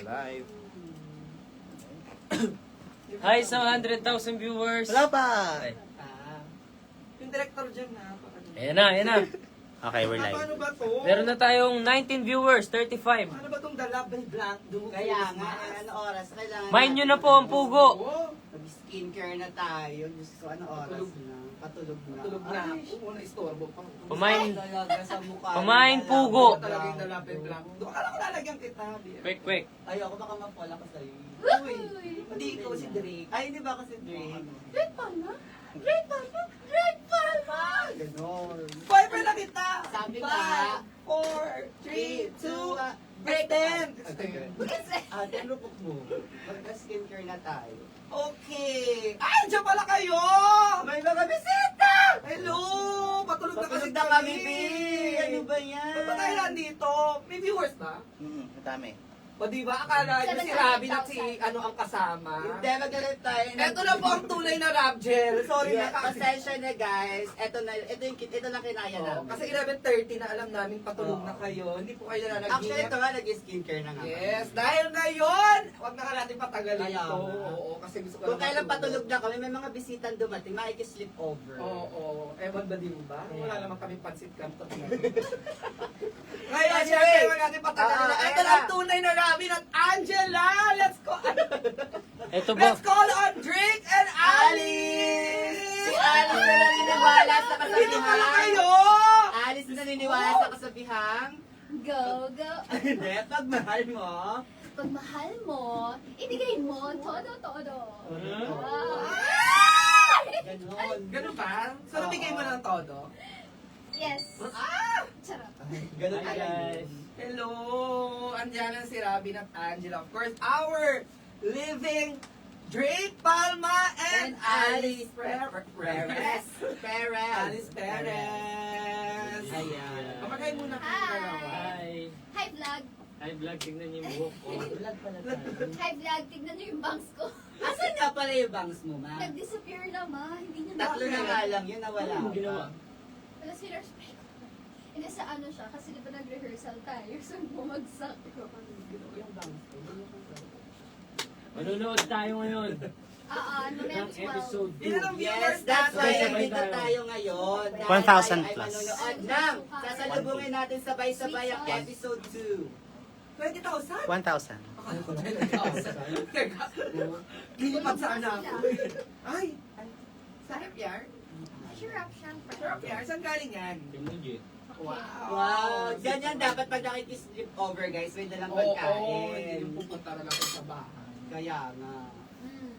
Live. Hi sa 100,000 viewers. Wala pa! Yung director dyan na. Ayan na, ayan na. Okay, we're live. Paano ba to? Meron na tayong 19 viewers, 35. Paano ba tong The Love and Blank Duo? Kaya nga, ano oras? Kailangan Mind nyo na po ang pugo. Oh, Mag-skincare na tayo. Diyos ko, ano oras na? Patulog na. tulog na ako. Una istorbo pa. Kumain, Talaga sa mukha. Kumain pugo. Ako talaga yung The Love and Blank Duo. Akala ko lalagyan kita. quick, quick. Ayoko baka ma-fall ako sa'yo. Uy, hindi ikaw si Drake. Ay, hindi ba ako si Drake? Red Palma? Red Palma? Red Palma! Ganon. Boyfriend na kita! Sabi 5, nga. 4, 3, 2, break 10! Ate, lupok mo. Mag-skincare na tayo. Okay! Ay, dyan pala kayo! May mga bisita! Hello! Patulog na kasi Patulog na kami, B! Ano ba yan? Ba't ba tayo nandito? May viewers ba? Madami. O diba, akala nyo si Robin at si ano ang kasama? Hindi, magalit tayo. Ito na po ang tunay na Rabgel. Sorry Yeah, na kasi. pasensya na guys. Ito na kinaya namin. Kasi 11:30 na alam namin patulog na kayo. Hindi po kayo Actually, nanaginip. ito nga, nag-skincare na nga. Yes, dahil ngayon, wag na ka natin patagalin Kaya ito. nga. Oo, kasi gusto ko Kung kailan patulog na kami, may mga bisitang dumating, makikisleep over. Oo, ewan ba di mo ba? Wala naman kami pansit kanto. Ngayon, Anyway, syempre, wag natin patagalin na. Ito ayan na ang na. tunay na Robin at Angela! Let's go! Ito ba? Let's call on Drake and Alice! Si Alice na naniniwala sa Dito pala kasabihan. kayo! Alice na naniniwala sa kasabihang. Go, go. Hindi, pag mahal mo. Pag mahal mo, ibigay mo todo. Ganon. Ganun ba? So, nabigay mo ng todo? Yes. Ah! Charot. Ganon Hi, guys. Hello! Andiyan lang si Robin at Angela. Of course, our living Drake Palma and Alice Perez. Perez. Alice Perez. Ayan. Kamagay muna kayo dalawa. Hi. Hi vlog. Hi vlog, tignan niyo yung buhok ko. Vlog pala tayo. Hi vlog. Tignan niyo yung bangs ko. Asan nga pala yung bangs mo, ma? Nag-disappear na ma. Hindi niya Tatlo na nga lang yun, nawala. Ano ginawa? Wala si spray ko. Hindi sa ano siya, kasi di ba nag-rehearsal tayo, so bumagsak ko. Yung bangs ko. Manonood tayo ngayon Mamaya ng episode 2. Ilan ang viewers Yes, that's why Sabay-sabay nandito tayo. tayo ngayon. 1,000 Dahil tayo ay plus. manonood ng sasalubungin natin sabay-sabay ang episode 2. 20,000? 1,000. Akala ko 20,000. Teka. Lilipat sana ako. Ay! Sa FR? Sharap syempre. Sa FR? Saan galing yan? Kimujit. Wow! Ganyan dapat pag nakikisleep over guys, may dalang Oo, pagkain. hindi yung pupunta na lang ako sa bahay. Kaya nga.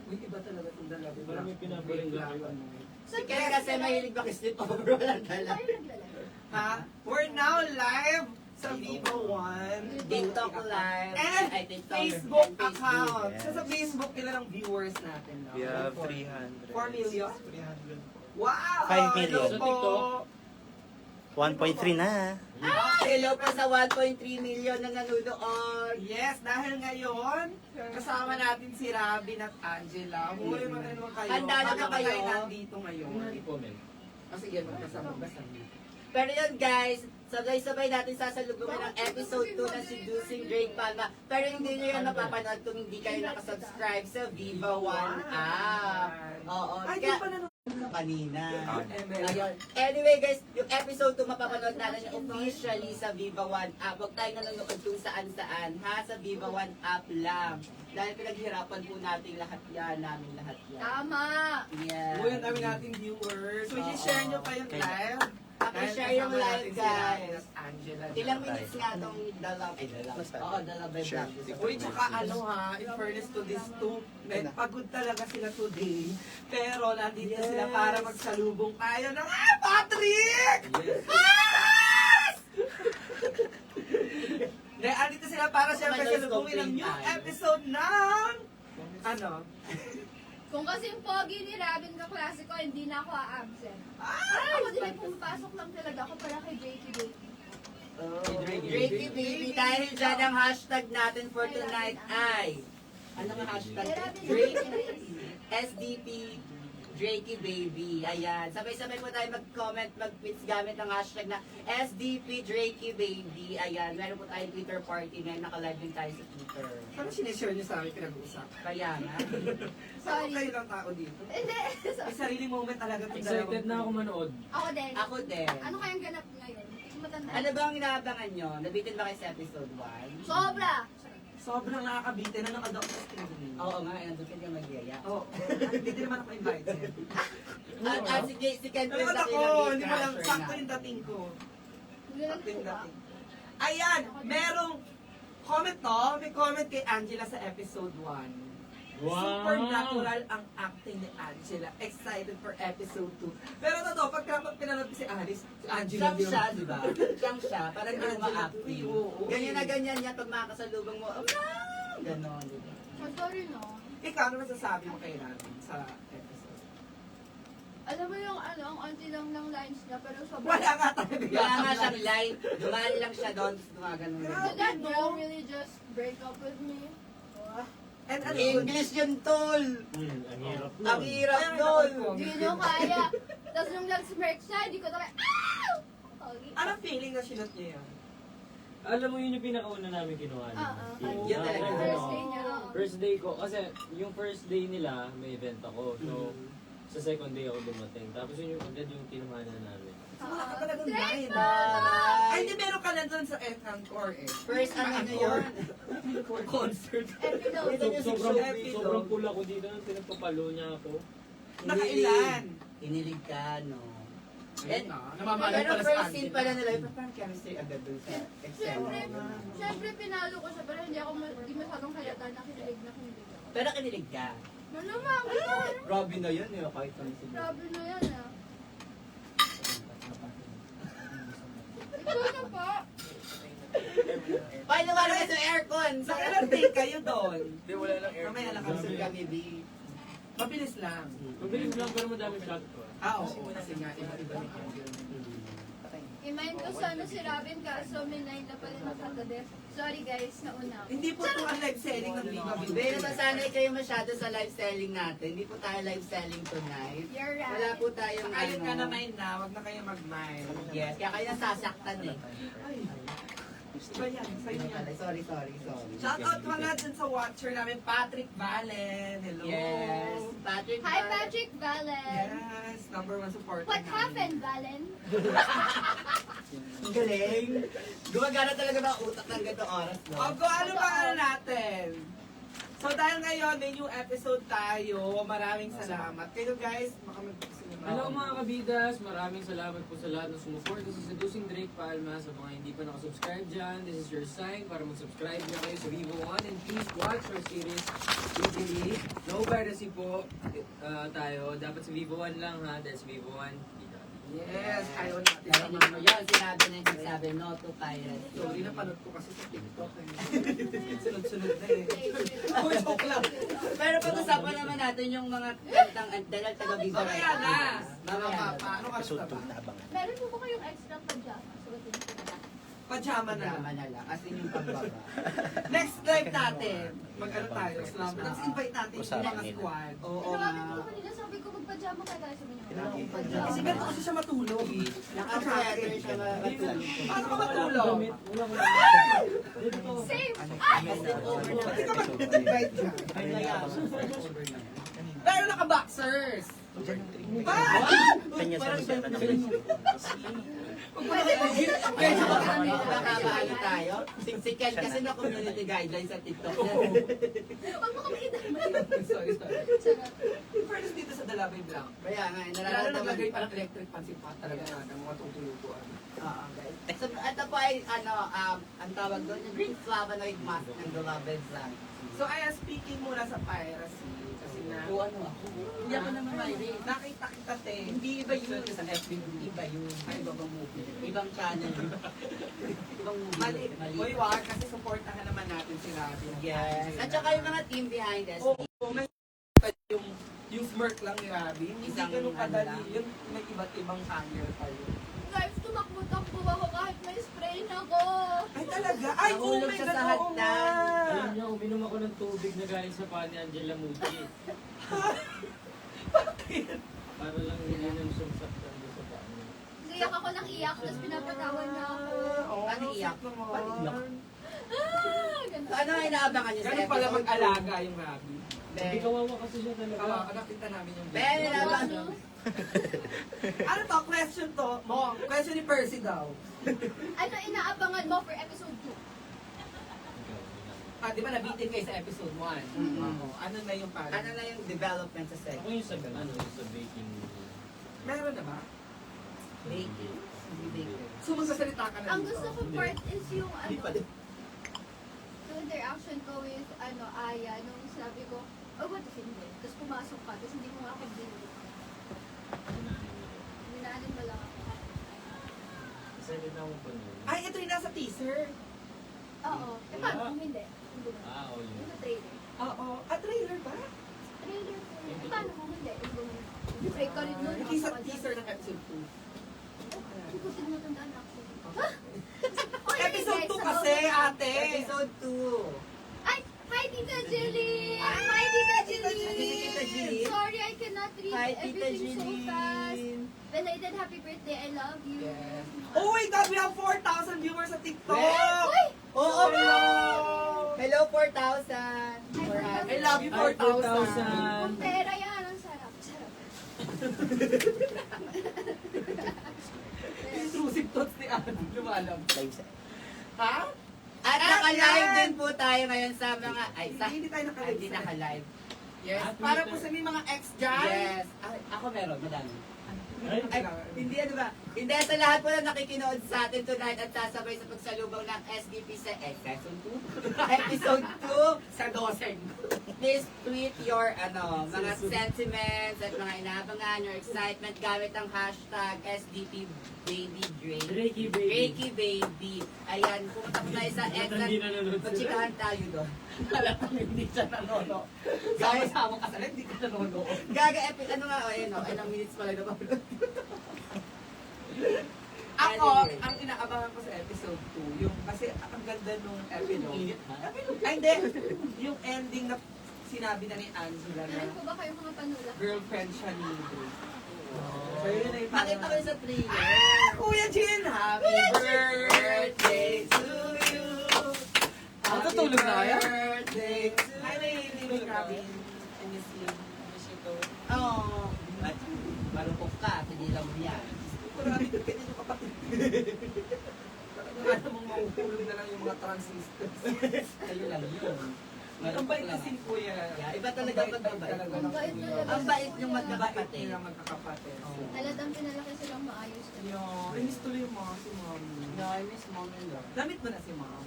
Uy, iba talaga itong dalawa. Parang may pinaparing Wait lang. Si Ken kasi mahilig makisleep over, walang dala. Tayo naglalaro. Ha? We're now live sa Viva One. TikTok live. And Ay, TikTok. Facebook And Facebook. account. yes. So sa Facebook, ilan ang viewers natin? No? We have 4 300. 4 million? 300. Wow! 5 million. Hello Sa po. TikTok? 1.3 na. Hello po sa 1.3 million na nanonood. Yes, dahil ngayon, kasama natin si Robin at Angela. Huy, ano kayo? Handa na ba Bakit kayo? nandito ngayon? comment. Kasi yan, magkasama-kasama. Pero yun guys, sabay-sabay natin sasalubungin ang episode 2 ng Seducing Drake Palma. Pero hindi nyo yan mapapanood kung hindi kayo nakasubscribe sa Viva One app. Oo. Ay, di Kaya, pa nanonood. kanina. ML. Ayun. Anyway guys, yung episode 2 mapapanood natin yung officially sa Viva One app. Huwag tayo nanonood kung saan-saan ha, sa Viva One app lang. Dahil pinaghirapan po natin lahat yan, namin lahat yan. Tama. Yeah. Uy, ang dami nating viewers. So, i-share nyo pa yung live. Paki-share yung Dahil live, kasama natin si Robin guys. at Angela. Ilang minutes nga itong dalab? Oo, dalabay Sure. vlog. Uy, tsaka ano ha, in fairness to this two, pagod talaga sila today. Pero nandito sila para magsalubong tayo ng Patrick! Yes! Andito sila para siyempre salubungin ng new episode ng... Ano? Kung kasi yung pogi ni Robin kaklase ko, hindi na ako a-absent. Ako din ay pumapasok lang talaga ako para kay JT Drakey Baby, dahil dyan ang hashtag natin for tonight ay ano nga hashtag? Kay Robin Drake Drake. SDP Drakey Baby. Ayan. Sabay-sabay po tayo mag-comment, mag-tweets gamit ang hashtag na SDP Drakey Baby. Ayan. Meron po tayong Twitter party ngayon. Naka-live din tayo sa Twitter. Parang sinishare niyo sa akin pinag-uusap. Kaya nga. Sorry. Kayo lang tao dito. Hindi. May sariling moment talaga. itong Excited na dalawang- ako manood. Ako din. Ako din. Ano kayang ganap ngayon? Hindi ko matanda. Ano ba ang inaabangan nyo? Nabitin ba kayo sa episode 1? Sobra! Sobrang nakakabitin na nakadok sa screen. Oo nga, nandun ka niya magyaya. Oo. Hindi din naman ako invited. At si Ken po yung Nanood ako, dakilang hindi mo lang crusher sakto na. yung dating ko. Hindi lang Sakto yung ko dating. Ayan, merong comment to. May comment kay Angela sa episode 1. Wow! Supernatural ang acting ni Angela. Excited for episode 2. Pero totoo, pagka pinanood ko si Alice, si Angela Siyang siya, di ba? Siyang siya, parang Si hindi Angela ma-acting. Tuy, oo. Ganyan na ganyan niya pag makakasalubong mo. Ganon, di ba? Sorry no. Ikaw, ano masasabi mo kay Robin sa episode? Alam mo yung ano, ang anti lang ng lines niya, pero sobrang... Wala nga talaga. Wala nga siyang line. Dumaan lang siya doon. Gumaganon. So that girl really just break up with me. And ano, English yun, tol! Ang hirap nun. Ang hirap doon! Hindi nyo kaya. Tapos nung nag-smirk siya, hindi ko talaga, Pogi. anong feeling na sinot niya yan? Alam mo yun yung pinakauna namin kinuha. Oo. Yun talaga. First day niya, oo. First day ko, kasi yung first day nila, may event ako. So, sa second day ako dumating. Tapos yun yung agad yung kinuhanan namin. Wala ka talagang Straight line. na! Ay, hindi meron ka na doon sa Encore eh. First ano na yun? Concert. Episode. Ito yung Sobrang cool ako dito nung pinagpapalo niya ako. Nakailan? Hinilig ka, no? Ayun na, Pero namamahalay pala sa first scene Angela. pala nila, yung parang chemistry agad dun sa Siyempre, eksena. siyempre pinalo ko siya, pero hindi ako di masyadong halata na kinilig ako. Pero kinilig ka. No naman, ganun. Robin na yun, yung kahit kami siguro. Grabe na yan ah. Ikaw na pa. Paano wala ka sa aircon? Sa ilang take kayo doon? Hindi, wala lang aircon. Mamaya lang Kasi kami. kami, di. Mabilis lang. Mabilis lang pero madami shot ko. Oo, kasi nga iba-iba ni Angela. I-mind ko sana si Robin kaso may 9 na pala nakatabi. Sorry guys, nauna. Hindi po ito ang live selling ng Viva Hindi, Viva. nasasanay kayo masyado sa live selling natin. Hindi po tayo live selling tonight. You're right. Wala po tayong Ayun ka na mind na, wag na kayo mag-mind. Yes, kaya kayo nasasaktan eh. Ay, iba yan, sa'yo yan. Sorry. Shoutout mga dyan sa watcher namin, Patrick Valen. Hello. Yes. Patrick. Hi Patrick Valen. Yes, number 1 supporter What namin. happened, Valen? Ang galing. Gumagana talaga ba ang utak ng ganitong oras, no? O, kung ano ba ano natin? So dahil ngayon, may new episode tayo. Maraming salamat. Kayo guys, baka mag-sinima. Hello mga kabidas, maraming salamat po sa lahat ng sumuporta sa Seducing Drake Palma. Sa mga hindi pa nakasubscribe dyan, this is your sign para mag-subscribe na kayo sa Vivo 1 and please watch our series easily. No piracy po tayo. Dapat sa Vivo 1 lang ha, that's Vivo 1. Yes, ayaw natin Kaya sa niyo mga. mo yun, sinabi na yung sabi, no to pirate. Sorry, napanood ko kasi sa TikTok eh. Sunod-sunod na eh. Oh, joke lang. Pero pag-usapan naman natin yung mga kantang dahil taga-Viva. Mamaya na. Mamaya na. Paano ka Episode ba? 2 na abangan. Meron po ba kayong extra pajama? Suotin ko na. Pajama na Tama lang. na lang, as in yung pagbaba. Next live natin. Mag-ano tayo, slam. Let's-invite natin yung Usapan mga nila. squad. Oo Tinawagan ko nga. kanina, sabi ko magpajama ka tayo sa minyo. Kasi ganito kasi siya matulog. Naka-sweater siya matulog. Paano ka Wala matulog? akong damit, wala akong damit. Dito. Same! Kasi overnight. Pati ka mag-invite dyan. Pero naka-boxers. Kanya sa Lucero na Pwede ba dito sa Medyo pajama? nakakaano tayo. Siksikan kasi na community guidelines sa TikTok. Huwag mo kami idamay. Sorry. Charot. Fairness dito sa Dalabay Blanc. Kaya nga, Lalo nararamdaman naglagay parang electric pan si Pat talaga ng mga tutulutuan. Oo, guys. So, ito po ay, ang tawag doon, yung green flavonoid mask ng Dolabed lang. So ayan, speaking muna sa piracy. Kasi na, O ano ako? Hindi ako naman mahilig. nakita kita te. Hindi iba yun. Sa FB group. Iba yun. Ay, iba bang movie? Ibang channel yun. Ibang movie. Mali. Mali. Uy, wag. Kasi supportahan naman natin si Robin. Yes. At saka yung mga team behind us. Oo, may yung smirk lang ni Robin. Hindi Isang ganun ano kadali. lang. Yun, may iba't ibang hanger pa yun. Guys, tumakbo-takbo ako kahit may spray na ako. Ay talaga? Ay, oh Nahulog my siya God, sa oo hagdan. nga. Alam niyo, uminom ako ng tubig na galing sa paa ni Angela Muti. Para lang hindi nang siyang saktan doon sa paa niya. Iyak ako ng iyak, tapos pinapatawan na ako. Paano iyak? Paano iyak? Ganun. Ano ang inaabangan niyo sa Ganun pala episode? mag-alaga yung Robby. Hindi kawawa kasi siya talaga. Nakita namin yung Ben, inaabangan. Ano? Ano to? Question to? Mo, question ni Percy daw. Ano inaabangan mo for episode 2? Di ba nabitin kayo sa episode 1? Ano na yung parang? Ano na yung development sa Ako second? yung sa, ano, sa baking. Meron na ba? Baking. So magsasalita ka na Ang dito? gusto ko part is yung Hindi pa din. yung interaction ko with Aya nung sabi ko, oh what if hindi? Tapos pumasok ka, tapos hindi mo nga ako binili. Minaanin mo lang ako. Excited na ako pa nun. Ay, ito yung nasa teaser. Oo. Eh paano kung hindi? Hindi mo. Ah, oo yun. Yung sa trailer. Oo. Trailer ba? Trailer ko. Eh paano kung hindi? Hindi mo. Break ka rin nun. Yung teaser ng episode 2. Hindi ko tinatandaan actually. Episode 2 kasi, ate. Episode 2. Ay! Hi, Tita Jilly! Hi, Tita Tita Jilly. Jilly! Sorry, I cannot read Hi, Tita everything so fast. Jeline. Belated happy birthday, I love you. Yes. Oh my God, we have 4,000 viewers sa TikTok! Uy! Oo, Hello! Hello, 4,000. I love you, 4,000. Kung pera yan, ang sarap. Sarap. Intrusive thoughts ni Adam, lumalam. Live sa... Ha? At naka-live din po tayo ngayon sa mga... Ay, sa... Hindi tayo naka-live. Hindi naka-live. Yes. Para po sa may mga ex dyan. Yes. Ako meron, madami. Ay, Ay, hindi ano ba? Hindi sa lahat po na nakikinood sa atin tonight at sasabay sa pagsalubong ng SDP sa Season 2. Episode 2. Sa doseng. Please tweet your mga sentiments at mga inaabangan, your excitement gamit ang hashtag SDPBabyDrake. Drakey baby. Drakey Baby. Ayan, pumunta po tayo sa X at Hindi nanonood sila. magchikahan tayo doon. Talagang hindi siya nanonood. Sama-sama ka sa hindi ka nanonood. Gaga epic, ano nga, ilang minutes pala na Ako, Anyway. ang inaabangan ko sa episode 2, yung kasi ang ganda nung episode. Init, ha? Ay, hindi. Yung ending na sinabi na ni Angela na Alam ko ba kayo mga panula? girlfriend siya ni Drake. So yun na yung Nakita ko yun sa trailer. Kuya Jin, happy birthday to you. Natutulog na kaya? Birthday to Ay, may living Robin. And you see. Oh. At marupok ka, pinilang mo yan. Marami ka ganyan yung kapatid. Ano mong mahuhulog na lang yung mga transistors. Kayo lang yun. Ang bait kasi ni Kuya. Yeah, iba talaga Ang magkabait. talaga Ang ng bait Kuya. talaga. Ang bait yung Ang bait magkakapatid. nila magkakapatid. Halatang pinalaki silang maayos. Yung, I miss tuloy yung mga si Mom. No, I miss mom and dad. Namit mo na si Mom?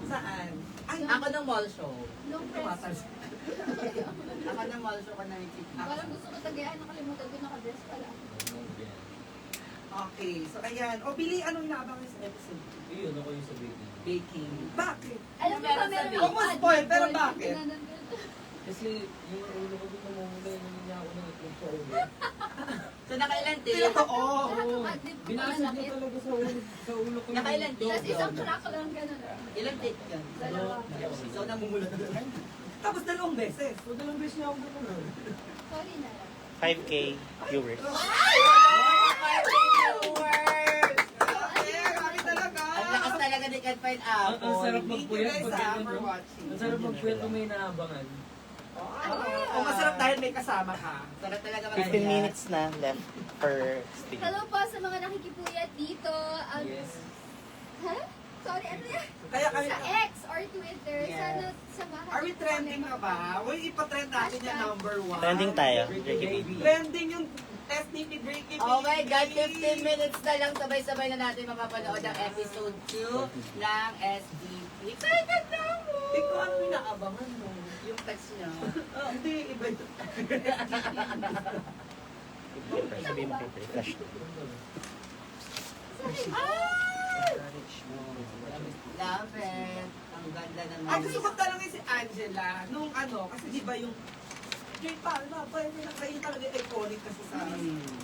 Saan? Ay, Ako ng mall show. Nung tumatal. press. Ako ng mall show ko na yung chick. Parang gusto ko tagayan, nakalimutan ko nakadress pala. Okay, so ayan. O, Billy, anong inaabangan sa episode? Yun, ako yung sa baking. Baking. Bakit? Alam mo ba, Meron meron sabi. akong Huwag mo spoil, ad- pero bakit? Kasi yung ulo ko dito muna, hindi niya ako nang itlog sa ulo. So nakailan Ito, tape? oo. Lahat ng ad-lib ko Binasag niya malaki. talaga sa ulo ko. Nakailan tape? Tapos isang crack lang gano'n. Ilang tape yun? Dalawa. So namumulat na doon. Tapos dalawang beses. So, dalawang beses niya ako gano'n. Sorry na lang. 5K viewers. Kami talaga. Ang lakas talaga ni Cat Fine Apple. Ang sarap Thank you magpuyat guys pag for ganun. watching. Ang sarap magpuyat kung may inaabangan. O masarap dahil may kasama ka. Sarap talaga 15 magpuyat. minutes na left per stream. Hello po sa mga nakikipuyat dito. Yes. Ha? Sorry, ano yan? Kaya kami, Sa X or Twitter. Yes. Sana samahan. are we trending na ba? Uy, ipatrend natin yung number 1. Trending tayo. Drakey baby. Trending yung STP Drakey. Oh my God, 15 minutes na lang sabay-sabay na natin mapapanood ang episode 2 ng SDP. Excited na ako! Ikaw ano inaabangan mo? Yung text niya. Hindi, iba yun. Sabihin mo kay Flash. Love it. Ang ganda naman. Ang gusto ko talangin si Angela, nung ano, kasi di ba yung Jay Palma, pwede na kayo talaga iconic kasi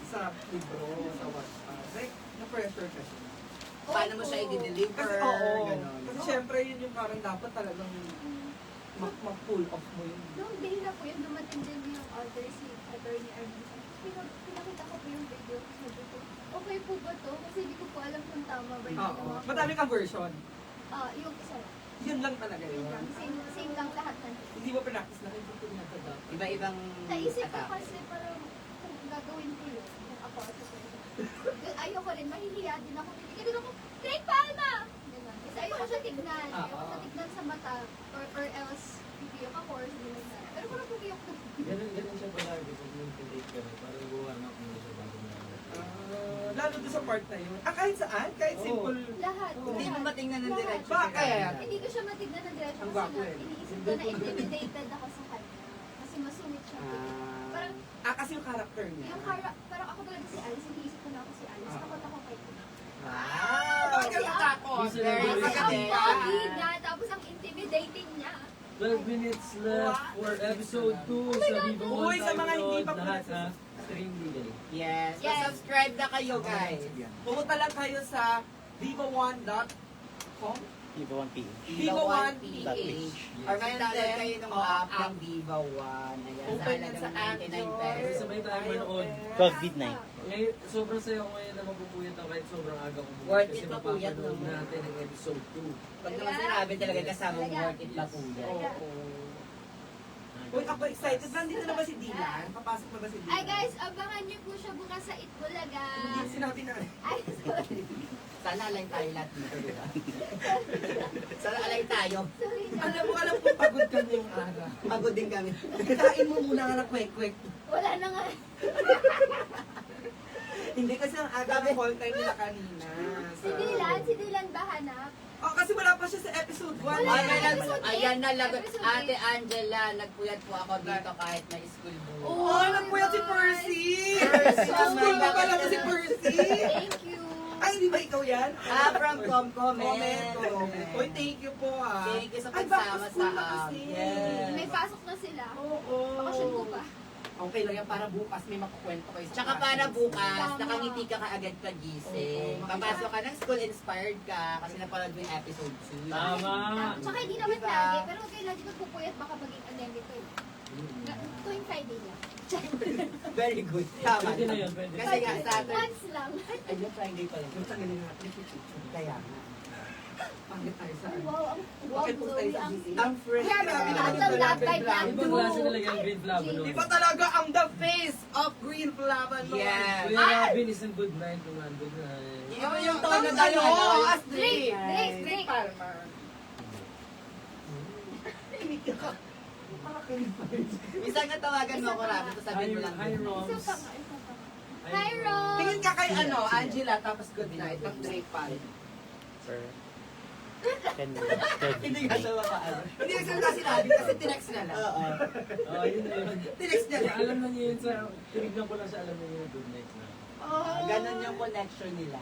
sa libro, sa Wattpad. Like, na-pressure kasi. Paano mo siya i-deliver? Kasi oo, Ganon. kasi syempre yun yung parang dapat talagang ma-pull off mo yun. Nung day na po yun, dumating din yung other si Attorney Armin. Pinakita ko po yung video. Sabi ko, okay po ba to? Kasi hindi ko po alam kung tama ba yung Oo. ginawa ko. Madami kang version. Yung isa. Yun lang talaga Yun yun. lang. Same lang lahat ng Hindi mo practice na rin ito ginagawa. Iba-ibang Naisip ko attack. kasi parang kung gagawin ko yun, kung ako as a person. Ayoko rin, mahihiya din ako. Titigil ako, Drake Palma! Ganun. Kasi ayoko siya tignan. Ayoko siya tignan sa mata. Or else, bibiyok ako or something like that. Pero parang bibiyok ko. Ganun siya palagi pag nag-date kami. Parang buwanap mo siya bago na. Lalo doon sa part na yun. Kahit saan? Kahit Oo. simple. Lahat. Hindi mo lahat. matingnan ng Lahat. diretso. Bakit? Hindi ko siya matignan ng diretso Ang kasi gwapo nga, eh. iniisip ko na intimidated ako sa kanya. Kasi masungit siya. Parang, Kasi yung character niya. parang ako talaga si Alice, iniisip ko na ako si Alice. Takot ako kay Tina. Wow! Bakit ka natakot? Bisa Very na- Kasi ang maganda. pogi niya, tapos ang intimidating niya. 12 minutes left for episode 2 sa Vivo One. Uy, sa mga hindi pa po lahat nasa- ha. Stream delay. Yes. Yes. Subscribe na kayo, guys. Pumunta lang kayo sa vivo1.com. Viva 1PH. Vivo1PH. Or may download kayo ng app app. ng Viva One. Ayan, sa Open yan halagang sa 99 Android. pesos. Sabay tayo manood. 12 midnight. Ngayon, sobrang saya ko ngayon na magpupuyat ako kahit sobrang aga ko. Worth Kasi it mapuyat mapapanood naman. natin ang episode 2. Pag naman sinabi talaga kasama mo, worth it pa po yan. Oo. Uy, ako excited. Nandito na ba si Dylan? Papasok na ba si Dylan? Ay guys, abangan niyo po siya bukas sa Itbulaga. Hindi sinabi na. Ay, sorry. Sana alay tayo lahat dito, di ba? Sana alay tayo. Sorry na. Alam ko, pagod ka na yung aga. Pagod din kami. Kain mo muna nga na kwek-kwek. Wala na nga. Hindi kasi ang aga ng call time nila kanina. Si Dylan ba hanap? Oh, kasi wala pa siya sa episode 1. Wala Ay, na. may Episode ayan na lang. Episode Ate Angela, nagpuyat po ako dito kahit may school board. Oh, nagpuyat si Percy! Percy Sa school naman. pa pala to si Percy! Thank you. Ay, hindi ba ikaw yan? From Comment. Comment. Uy, thank you po ah. Thank you sa Ay, pagsama back to school sa na app. kasi. Yes. May pasok na sila. Oo. Bakasyon ko pa. Okay lang yan, para bukas may makukwento kayo sa Tsaka para bukas, nakangiti ka kaagad pagising. Oo. Papasok ka ng school, inspired ka kasi napanood mo yung episode 2. Tama! Tsaka hindi naman Diba? lagi, pero huwag kayo lagi magpupuyat, baka maging anemic kayo. Tuwing Friday lang. Very good. Tama. Pwede na yun, pwede. Kasi nga, Saturday. Once lang. Ay, yung Friday pa lang. Yung tanggalin natin. Kaya nga. Pangit tayo sa Ay, wow, Bakit po tayo Chloe, sa ang GC? Ang fresh. Grabe, Ang grabe, love grabe, life grabe. na Ibang klase talaga ang green flavanol. Iba talaga ang the face of green flavanol. Yes. Kuya Robin, isang good night naman. Good night. Iba yung tono Ang tayo. ano, as Drake, Drake, Drake. Palmer. Minsan nga tawagan mo ako, Robin, tapos sabihin mo lang. Hi, Roms. Isa pa nga, isa pa. Hi, Ron! Tingin ka kay ano, Angela, tapos good night, ng Drake Palmer. Sir. 10 minutes. 12 Hindi nga siya makaano. Hindi nagsalita si Robin kasi tinext na lang. Oo. Oh, yun na yun. Tinext niya lang. Alam na niya yun sa... Tinignan ko lang siya, alam na niya yung good night na. Ganon yung connection nila.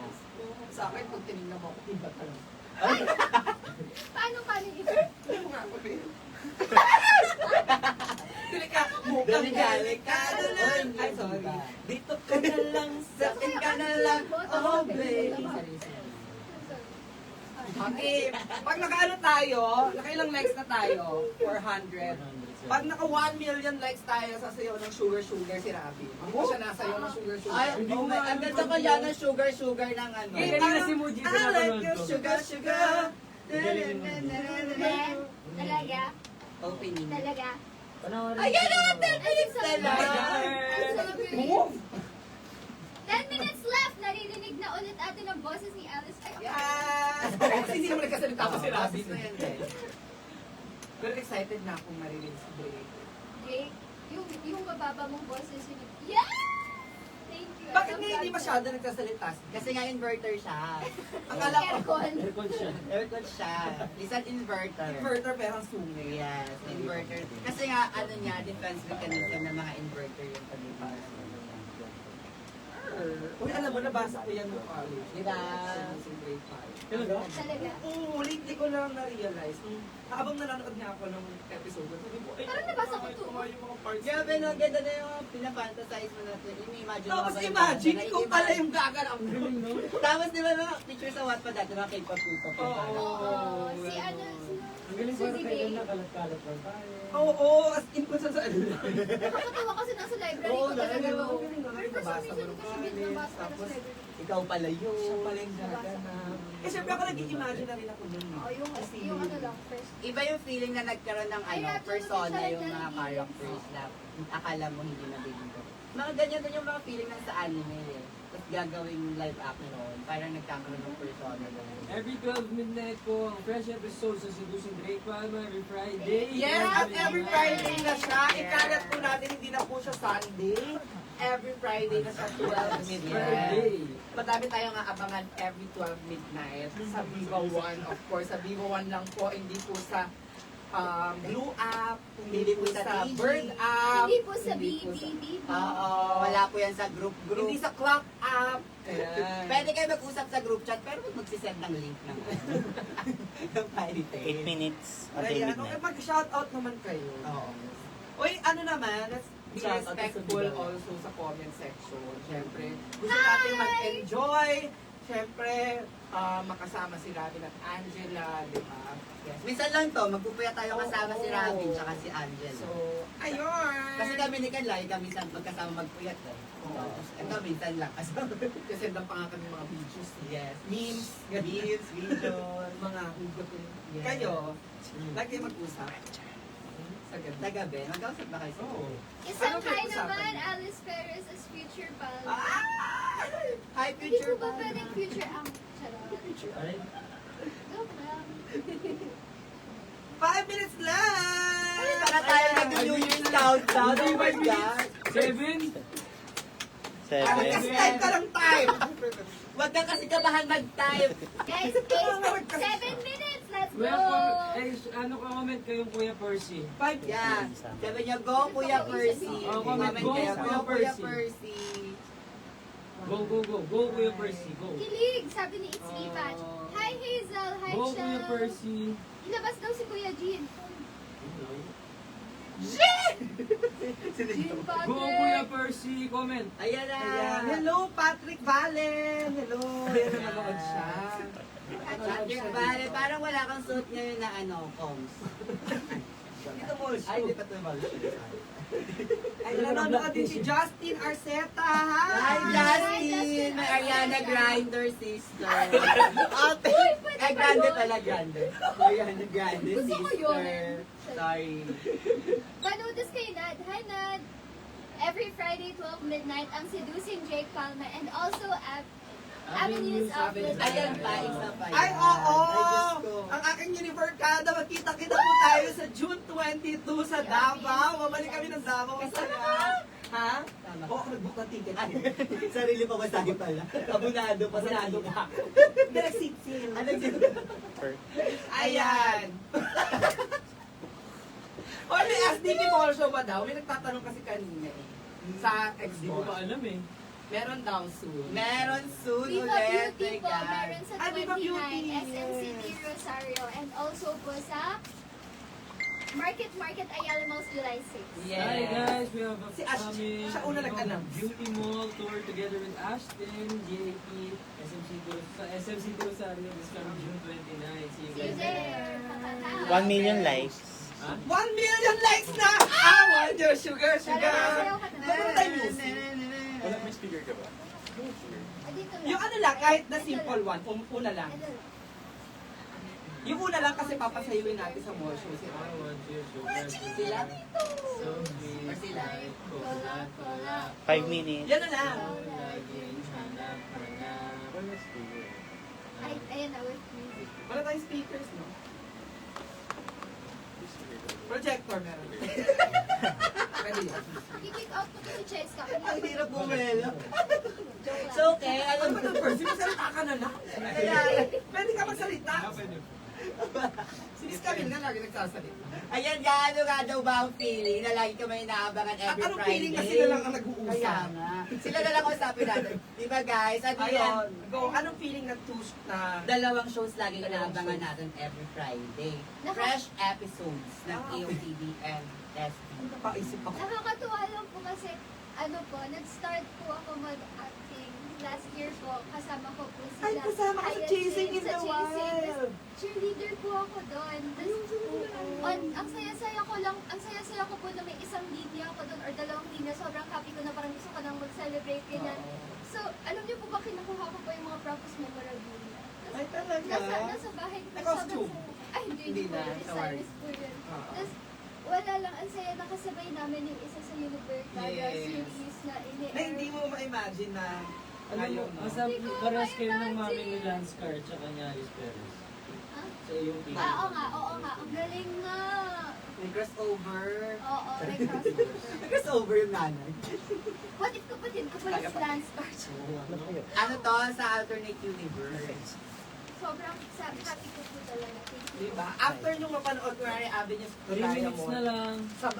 Sa akin, pag tinignan mo ako, iba ka lang. Paano yun? Hindi mo nga ako rin. Dili ka, mukhang galing ka na lang. Ay, sorry. Dito ka na lang, sa akin ka na lang. Oh, baby. Okay, pag nakaano tayo, nakailang likes na tayo? 400. Pag naka 1 million likes tayo, sasayaw ng sugar si Rabi. Hindi ko siya nasayaw ng sugar. Ay, oh my, ang ganda kaya ng sugar ng ano. Ay, kanina si Muji, I like pinapanood your ko. sugar. Talaga? Opening. Talaga? Panoorin Ayan ko na, ito. 10 minutes na lang. Ang sabi. Move! 10 minutes left! Naririnig na ulit atin ang boses ni Alice. Ay, Yes! Kasi hindi naman nagkasalita pa si Rabi. na yan eh. Pero excited na akong marinig si Drake. Jake, yung mababa mong boses yun. Yeah! Thank you. Bakit nga hindi masyado nagsasalita? Kasi nga inverter siya. Akala ko, Aircon. Aircon siya. Aircon siya. Isang inverter. inverter pero ang sungay. Yes, inverter. Kasi nga, ano niya, defense mechanism ng mga inverter yung pag-ibig. Uy, alam mo, nabasa ko yan nung college. Diba? Si Drake Pyle. Talaga? Talaga. Oo, lately ko lang na-realize. Habang nanonood nga ako ng episode, sabi ko, ay, Parang nabasa ko to. yung mga parts. Grabe no, ganda na yung pinafantasize mo natin. Ini-imagine mo Tapos ba yung imagine, mga- ikaw pala yung gaganap. Tapos di ba mga picture sa Wattpad dati, mga K-pop Oo. Oo. Si ano, si Feeling ko Suzy kayo Day. na kalat-kalat lang tayo. Oo, as in kung saan saan. Nakakatawa kasi nasa library Oo, ko talaga. dahil no? oo, galing, no? Pero for some Nabasa mo reason, ng kasi comments, binabasa ko tapos sa library. Ikaw pala yun. Siya pala yung gaganap. Eh, syempre ako nag-imagine na rin ako nun. Oo, yung ano lang, first. Iba yung feeling na nagkaroon ng Ay, actually, persona siya yung mga nagkaroon characters na akala mo hindi na bigito. Mga ganyan din yung mga feeling ng sa anime eh. Tapos gagawing live action, parang nagkakaroon ng persona. Every 12 midnight po, ang fresh episode sa Seducing Drake Palma every Friday. Yes, at every Friday na siya. Ikalat po natin, hindi na po siya Sunday. Every Friday na siya 12 midnight. Friday. Madami tayong abangan every 12 midnight sa Viva One. Of course, sa Viva One lang po, hindi po sa Blue App, hindi po sa TG. Bird App, Hindi po sa hindi po BB. Oo, wala po yan sa group. Hindi sa Clock App. Pwede kayo mag-usap sa group chat, pero huwag magsisend ng link ng ng Pirate 8 minutes until Ayan, midnight. okay, mag-shoutout naman kayo. Oo. Uy, ano naman, let's be Shoutout sa respectful Viva. also sa comment section. Siyempre, gusto natin mag-enjoy. Siyempre, makasama si Robin at Angela, di ba? Yes. Minsan lang to, magpupuya tayo kasama si Oo. Robin tsaka si Angel. So, ayun! Kasi kami ni Kanlay, kami minsan magkasama magpuyat eh. Oo. Ito minsan lang. Kasi lang pa nga kami mga videos. Yes. Memes, videos. Mga hugot. Yes. Kayo, lagi kayo mag-usap. Sa gabi. Sa gabi, magkausap ba kayo? Oo. Isang Ano hi pinag-usapan naman, niyo? Alice Perez as future pal. Ah! Hi, Hindi future po ba pal. pwedeng future ang charot? Ay, Joke lang. 5 minutes lang! Para tayo nag-New Year's countdown. Oh my God. 7? Kasi 7. type ka lang type! Huwag ka kasi kabahan mag-type. Guys, 7 minutes! Let's go! Kuya, ano ka comment kayong Kuya Percy? 5 Yan. Sabi niya, go Kuya Percy. Oh, Comment go, kayo, Kuya go Kuya Percy. Percy. Go, go, go. Go, Kuya Percy. Go. Kilig! Sabi ni It's Me Patch. Hi Hazel! Hi Go, Kuya Shell! Percy. Ilabas daw si Kuya Jean. Jean Go, Patrick! Kuya Percy. Comment. Ayan na. Ayan. Hello, Patrick Valen! Hello! Ayan, nanonood siya. Patrick Vale, parang wala kang suit ngayon na combs. Dito mo, Ay, di pa ito yung Ay, nanonood din si Justin Arceta. Hi, Hi! Justin! May Ariana Grande sister. Ate! Uy, pwede Ay, ba Grande yun? pala, Grande. Ariana Grande Gusto ko yun. sister. Sorry. Panoodis kay Nad. Hi Nad! Every Friday, 12 midnight, ang Seducing Jake Palma and also Avenues of Desire. Ayan pa, isa pa yan. Ay, oo! Ay, Diyos ko. Ang aking Univercada, magkita-kita po tayo sa June 22 sa Davao. Babalik kami ng Davao. Masaya. Ha? Tama. Oo, ako nag-book ng ticket. Ay, sarili pa masahe pala. Abunado pa sa Abunado ka. Hindi, nag-seat sale. Ano Ayan. O, may SDP Mall Show ba daw? May nagtatanong kasi kanina eh. Sa Hindi ko Expo. pa alam eh. Meron daw soon. Meron soon Viva ulit. Beauty po, meron sa Ay, Viva 29, Beauty, SM City yes. Rosario, and also po sa Market Ayala Malls July 6. Yes. Hi guys, we have a Si Ash, siya una nag-announce. Beauty Mall tour together with Ashton, JP, SMC Rosario this coming June 29. See you See you guys there! 1 million likes. Ha? 1 million likes na! I want your sugar, sugar! Sayaw ka na. Meron tayo music. Wala, may speaker ka ba? Ah, dito lang. Yung ano lang, kahit na simple one, una lang. Ano? Yung una lang kasi papasayuin natin sa mall show. I want you sugar, Sila? so sweet. Or sila? Cola, cola. 5 minutes. Yan na lang. Laging hanap-hanap. Wala speaker. Ay, ayan na, with music. Wala tayong speakers, no? Projector meron. Pwede yan. I-kick out ko si Chase ka. Ang hirap bumelo. Joke It's lang. okay. Ano Alam ba ng person? Magsalita ka na lang. Pwede ka magsalita. Si Miss Camille nga lagi nagsasalita. Ayan, gaano nga daw ba ang feeling na lagi kami inaabangan At every anong Friday? feeling na sila lang ang nag-uusap? Kaya nga. Sila na lang usapin natin. Diba guys? At Ayun. yan, Go. Anong feeling na na... dalawang shows lagi inaabangan natin every Friday. Fresh episodes ng Ah, AOTV and SB. Napaisip ako. Nakakatuwa lang po kasi, ano po, nag-start po ako mag-acting last year po, kasama ko po sila. Ay, kasama ka sa Hyacinth, Chasing in sa the Chasing. Wild. Tas cheerleader po ako doon. Ang saya-saya ko lang, ang saya-saya ko po na may isang linya ako doon or dalawang linya. Sobrang happy ko na parang gusto ko nang mag-celebrate ganyan. So, alam niyo po ba kinukuha ko po yung mga Props memorabilia? Ay, talaga? Nasa bahay ko. Na-costume? Ay, hindi Hindi po. na, sorry. Stylist po yun. Tapos, wala lang, ang saya nakasabay namin yung isa sa Univercada Yes. series na ini-air. Na hindi mo ma-imagine na Alam mo, ngayon, no? asap, Hindi ko pares kayo ng ma-imagine. mami ni Lance Carr tsaka ni Alice Perez. Ah? Sa iyong team. Oo nga. Ang galing nga. May crossover. Oo, may crossover. Crossover yung nanay. What if kapatid ko pala si Lance Arch? Ano to, sa alternate universe. Sobrang happy ko po talaga. Thank you. Diba? After nung mapanood ko na yung Avenues 3 minutes na lang.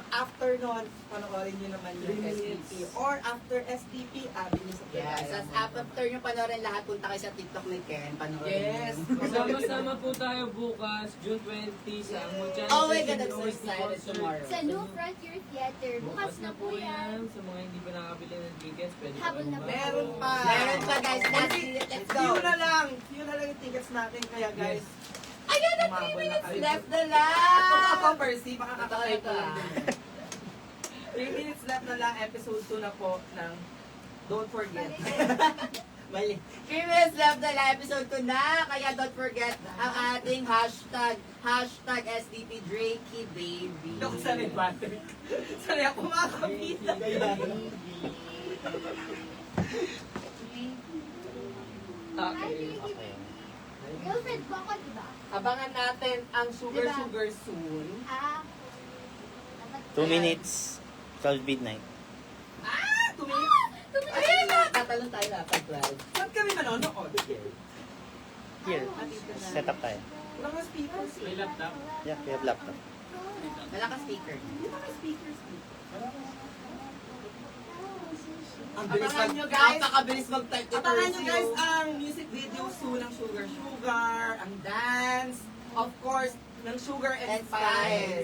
After nun, panoorin nyo naman yung 3 SDP. minutes. Or after SDP, Avenues of the Yes, as after nyo panoorin lahat, punta kayo sa TikTok ni Ken, panoorin Yes. nyo. Sama-sama po tayo bukas, June 20, sa Multian Oh my God, I'm so excited tomorrow. Sa New Frontier Theater, bukas na po yan. Sa mga hindi pa nakabili ng tickets, pwede Habol na pa po. Meron pa. Meron pa guys, last minute, let's go. Few na lang yung tickets natin. Kaya guys, Ayun na, 3 umabol na minutes kayo. left na Ako, lang. Percy, makakakatay ko lang. 3 minutes left na lang, episode 2 na po ng Don't Forget. Mali. 3 minutes left na lang, episode 2 na. Kaya don't forget ang ating hashtag SDP Drakey Baby. Hindi ako sanay battery. Sanay ako makakapita. Hi, Okay. Girlfriend po ako, di ba? Abangan natin ang Sugar Diba? Sugar soon. Ah. 2 minutes, 12 midnight. 2 minutes. Ayun na! Tatalon tayo na pag 12. Saan kami manonood? Here, set up tayo. Wala nga speakers. May laptop. Yeah, we have laptop. Wala ka speaker. Hindi ba may speakers? Ang Abangan bilis nyo mag- guys. Napakabilis mag-type ni Abangan nyo Percy, guys oh. ang music video soon ng Sugar Sugar, ang dance, of course, ng Sugar and And Spice.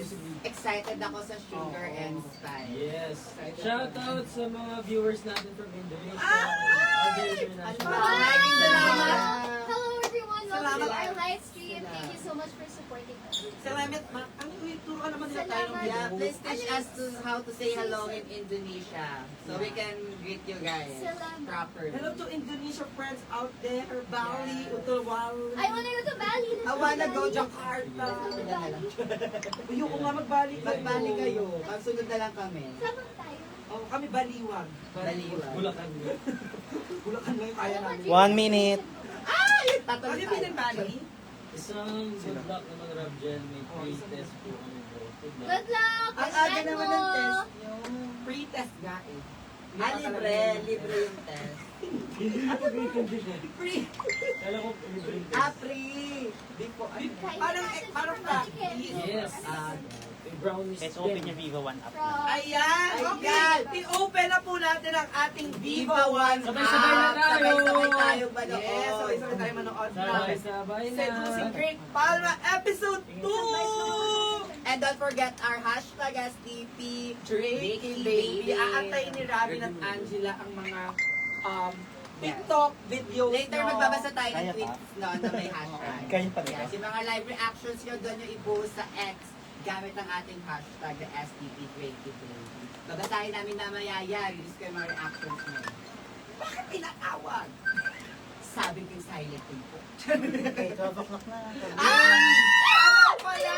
Spice. Excited ako sa Sugar Oo. and Spice. Yes. Shout out sa mga viewers natin from Indonesia. Ay! Other international. Maraming salamat. Hello everyone, welcome Salamat. to our live stream. Thank you so much for supporting us. Salamat, ano yung turo ka naman nila tayo ng Salamat. video? Yeah, please teach us to how to say hello in Indonesia so we can greet you guys Salamat. properly. Hello to Indonesia friends out there, Bali, Yeah. Utawal. I wanna go to Bali. I wanna go Bali. Jakarta. Let's go to Bali. Ayoko nga magbali kayo. Magbali kayo. Magsunod na lang kami. Sama tayo. Oh, kami baliwag. Baliwag. Bulacan. Bulacan lang yung kaya namin. 1 minute. Tatalon Ano yung tayo. pinag-bali? Isang good luck naman, Rabjel. May free test po kami po. Good luck. Good luck! Ang aga Expect naman mo. ng test nyo. Pre-test nga eh. Libre. Libre yung test. Free. Kala ko libre test. Free. Before, ano? Kain Parang, natin parang sa practice. Yes. May brownies Let's din. open your Viva One app. From Ayan! Okay! Ayan. I-open na po natin ang ating Viva One Sabay-sabay na app. tayo. Sabay-sabay tayo manood. Yes, sabay-sabay tayo manood na. Sabay-sabay na. Seducing Great Palma Episode 2! And don't forget our hashtag SDP Drakey Baby. Aantayin ni Robin at Angela ang mga TikTok videos. Later no? magbabasa tayo ng Kaya pa? tweets no, na may hashtag. Kaya pa rin. Yes, yung mga live reactions nyo doon yung i-post sa X gamit ang ating hashtag na SDP2020. Babasahin namin mamaya yan. Diyos ko yung mga reactions nyo. Bakit tinatawag? Sabi ko yung silent po. Okay, 12 o'clock na. Tawag pala!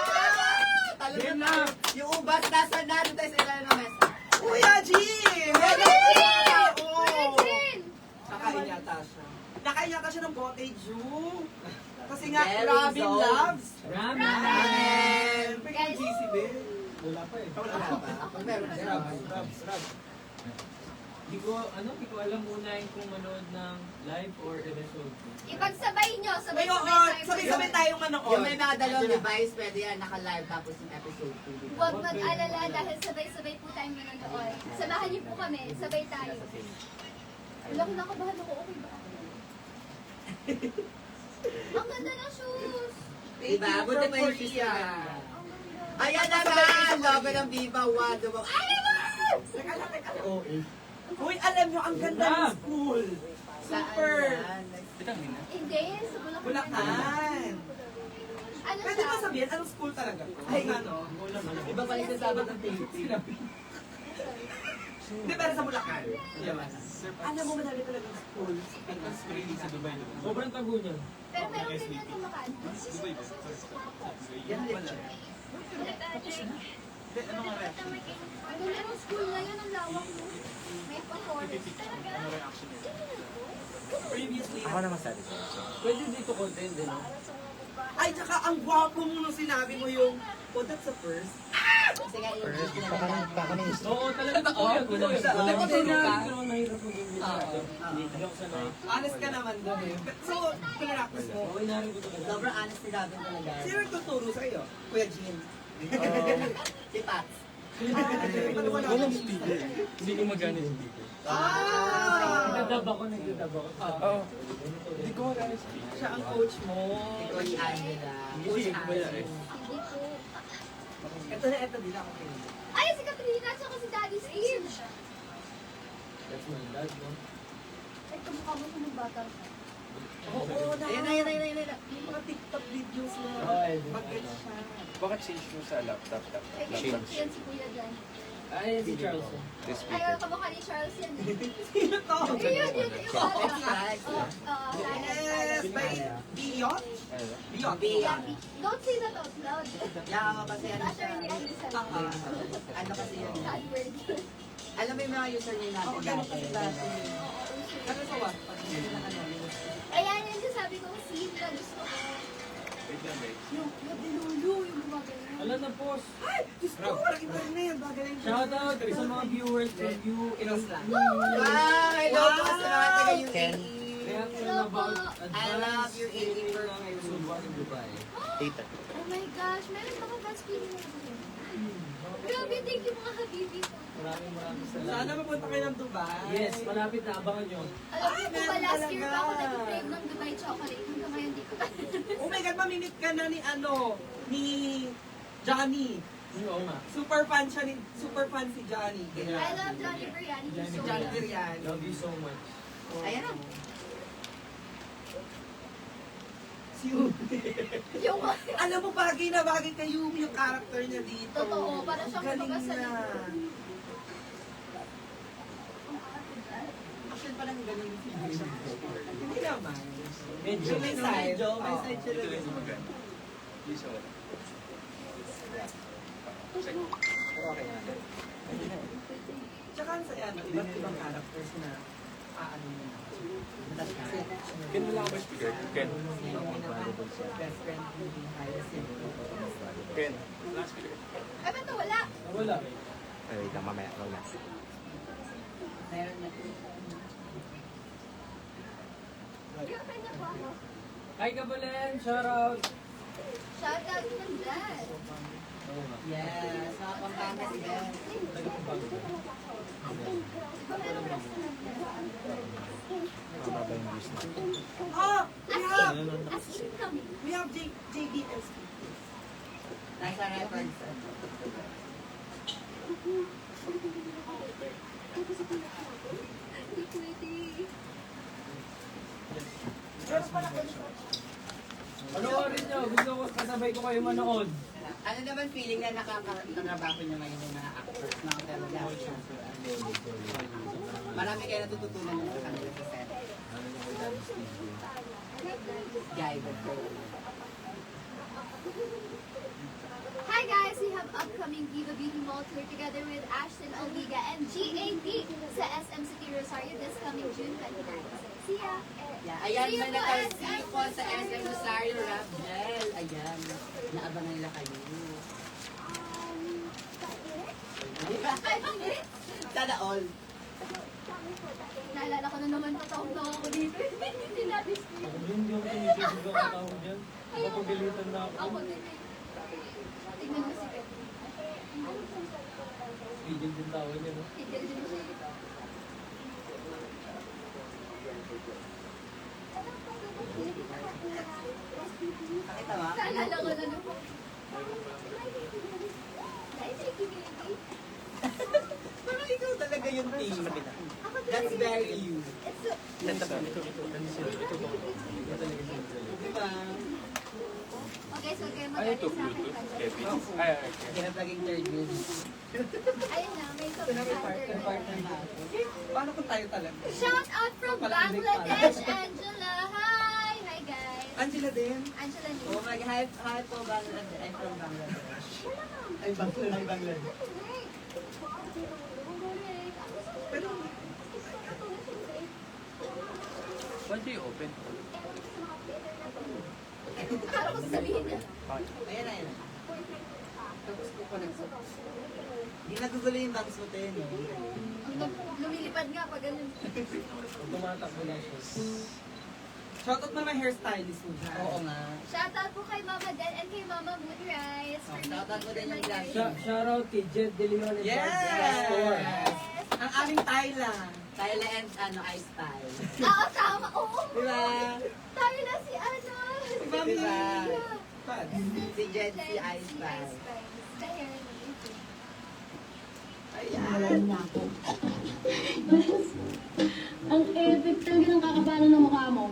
Talon Game na. na. Yung ubas, nasa na doon tayo sa ilalim ng mesa. Kuya Jean! Kuya Jean! Oo! Virgin! Nakain yata siya. Nakain yata siya ng bote, Ju. Kasi nga, Very Robin soft. loves Ramen. Ramen! Freaking GC din. Wala pa eh. Wala pa. Pag meron siya. Di ko alam unahin kung manood ng live or episode. Ipagsabay nyo, Ngayon, sabay-sabay tayong manood. Yung may mga dalawang device, pwede yan, naka-live tapos yung episode 2. Huwag mag-alala dahil sabay-sabay po tayong manonood. Samahan niyo po kami, sabay tayo. Wala ko nakabahan ako, okay ba? Ang ganda ng shoes! Diba? Thank you Buti from pa yung shoes Korea. na. Ang ganda. Ayan naman! Logo ng Viva One. Diba? Ay naman! Teka. Uy, alam nyo, ang ganda ng school. Super! yan? Hindi, sa Bulacan. Bulacan! Ano Pwede siya? ba sabihin, anong school talaga to? Ay, ano? Iba pala yung sasabat ng taping. Hindi, pero sa Bulacan. Yaman. Alam mo, madali talagang school. Sobrang tago niya. Pero meron din yan sa Makati. Yan din siya. Ang ganda ng school na yan, ang lawak mo. May pa-forest. Talaga? Previously. Ako naman satisfied. Pwede dito content din, no? Ay, tsaka ang gwapo mo nung sinabi mo yung, oh, that's a first. Kasi nga yung Baka may Oo, talaga totoo yan. Totoo yan. Oo. Kasi hindi ko mahirap mag-English natin. Hindi ako sanay. Honest ka naman doon eh. So, pinractice mo. Okay na rin ko talaga. sobrang honest ni Robin talaga. Sino nagtuturo sa'yo? Kuya Jean. Si Pats. Walang speaker. Hindi ko magana yung speaker. Ah! Nagdadab ako. Oo. Hindi ko wala yung speaker. Siya ang coach mo. Ikaw ni Angela. Coach Hindi ko wala eh. Angela. Hindi po. Ito na, ito din ako. Ay, si Katrina, tsaka si Daddy Steve. That's my dad, no? Ay, kamukha mo sa mga bata. Oo, Ayun na, ayun na, ayun na. Yung mga TikTok videos na Ay, mag-get siya. Bakit change mo sa laptop? Ay, Change. yan si Kuya dyan. Ay, si Charleston. This Ay, speaker. kamukha ni Charles yan. Sino to? Ay, yun, yun, yung bata. Right. Yes, by Beyond. Ano? Beyond. Beyond. Don't say that out loud. Yeah, kasi ano That's siya. really Alisa. Ano kasi yun. Bad word. Alam mo yung mga username natin Oo, ganun kasi dati. Oo, Ano sa what? Ayan, yun yung sabi ko, scene na gusto ko. Wait lang, wait. Yung dilulu, yung gumagano. Alam na, boss. Diyos ko, walang iba rin na yan. Bagay na yun. Shout out sa mga viewers from Inos lang. Wow, hello po sa mga taga Ken. UAE. Reaction about I love you, UAE for Subuan in Dubai. Data. Oh my gosh, meron mga bus feeling na ako. Grabe, thank you mga habibi. Maraming Sana salamat. mapunta kayo ng Dubai. Yes, malapit na. Abangan nyo. Alam mo po ba, meron last year talaga. pa ako nag-crave ng Dubai chocolate. Hanggang ngayon di ko Oh my God, mamimit ka na ni ni Johnny. Oo nga. Super fan siya super fan si Johnny. I love Johnny Biryani. He's so Johnny good. Biryani. Love you so much. Ayan na. Yung Alam mo, bagay na bagay kay Yumi yung character niya dito. totoo, para siyang Galing kumbaga sa na. Actually, parang ganun si Hindi naman. Medyo. May side. May Oo. side siya Ito rin. lang yung magana. Hindi siya wala. Check. Okay na. Tsaka ang saya, no? Iba't ibang characters na ano mo na. Ken, wala ka ba speaker? Ken. Best friend ni Hyacinth. Ken. Wala ka speaker. Ay, ba't wala? Wala. Ay, wait lang, mamaya. Wala. Meron na. Yung kanya po ako. Hi, Kabalen! Shout out! Shout out ng dad. Yes, mga Pampanga si Ben. Diba meron rest na Mababa yung views natin. Oh! As in kami. We have JBSP. Nasa records. Panoorin nyo! Gusto ko kasabay ko kayo manood. Ano naman feeling na nakakatrabaho niyo ngayon ng mga actors, mga television? Marami kayo natututunan niyo sa kanila sa set. Guy, but Hi guys, we have upcoming Viva Beauty Mall tour together with Ashton Alviga and GAP sa SM City Rosario this coming June 29. See ya! yeah, ayan, See you may po, nakasee SM po sa SM Rosario Rap Gel. Ayan, naabangan nila kayo. Sana all. Naalala ko na naman tatawag na ako dito. Hindi natin speak. Hindi ako tumitigil ko katawag dyan. Napapagalitan na ako. Ako din eh. Tingnan mo si Pet. Tigil din tawa niya, no? Tigil din siya. Pakita mo. Naalala ko na naman. Ay, Jakey baby. Parang ikaw talaga yung team. Ako din That's eh. very you. It's Diba? Okay, so kayo Ay, ito, mag-alis na Bluetooth. akin. Kevin. Ay, okay. Kaya naging third wheel. Ayun na, may Partner subscriber. natin. Paano kung tayo talaga? Shout out from Bangladesh, Angela. Hi! Hi guys. Angela din. Angela ni. Oh my, hi po Bangladesh. I'm from Bangladesh. Ay, Bangladesh. Pero, Why do you open? Akala ko sasabihin niya. Ayan na, ayan. Tapos ko pa Hindi nagugulo yung bangs mo tayo, no? Lumilipad nga pag ganun. Tumatakbo na siya. shoutout naman hairstylist mo dyan. Oo nga. Shout out po kay Mama Den and kay Mama Moonrise. for Shout out mo din yung vlog. Shoutout kay Jed De Leon and Yes! Store. Ang aming Tyla. Tyla and Ice Style. Oo, tama. Oo. Diba? Tayo na si ano. Mami. Diba? Pan. Si Jen, si Ice Style. The hair ni. Ayan. Ang epic talaga ng kakapano ng mukha mo.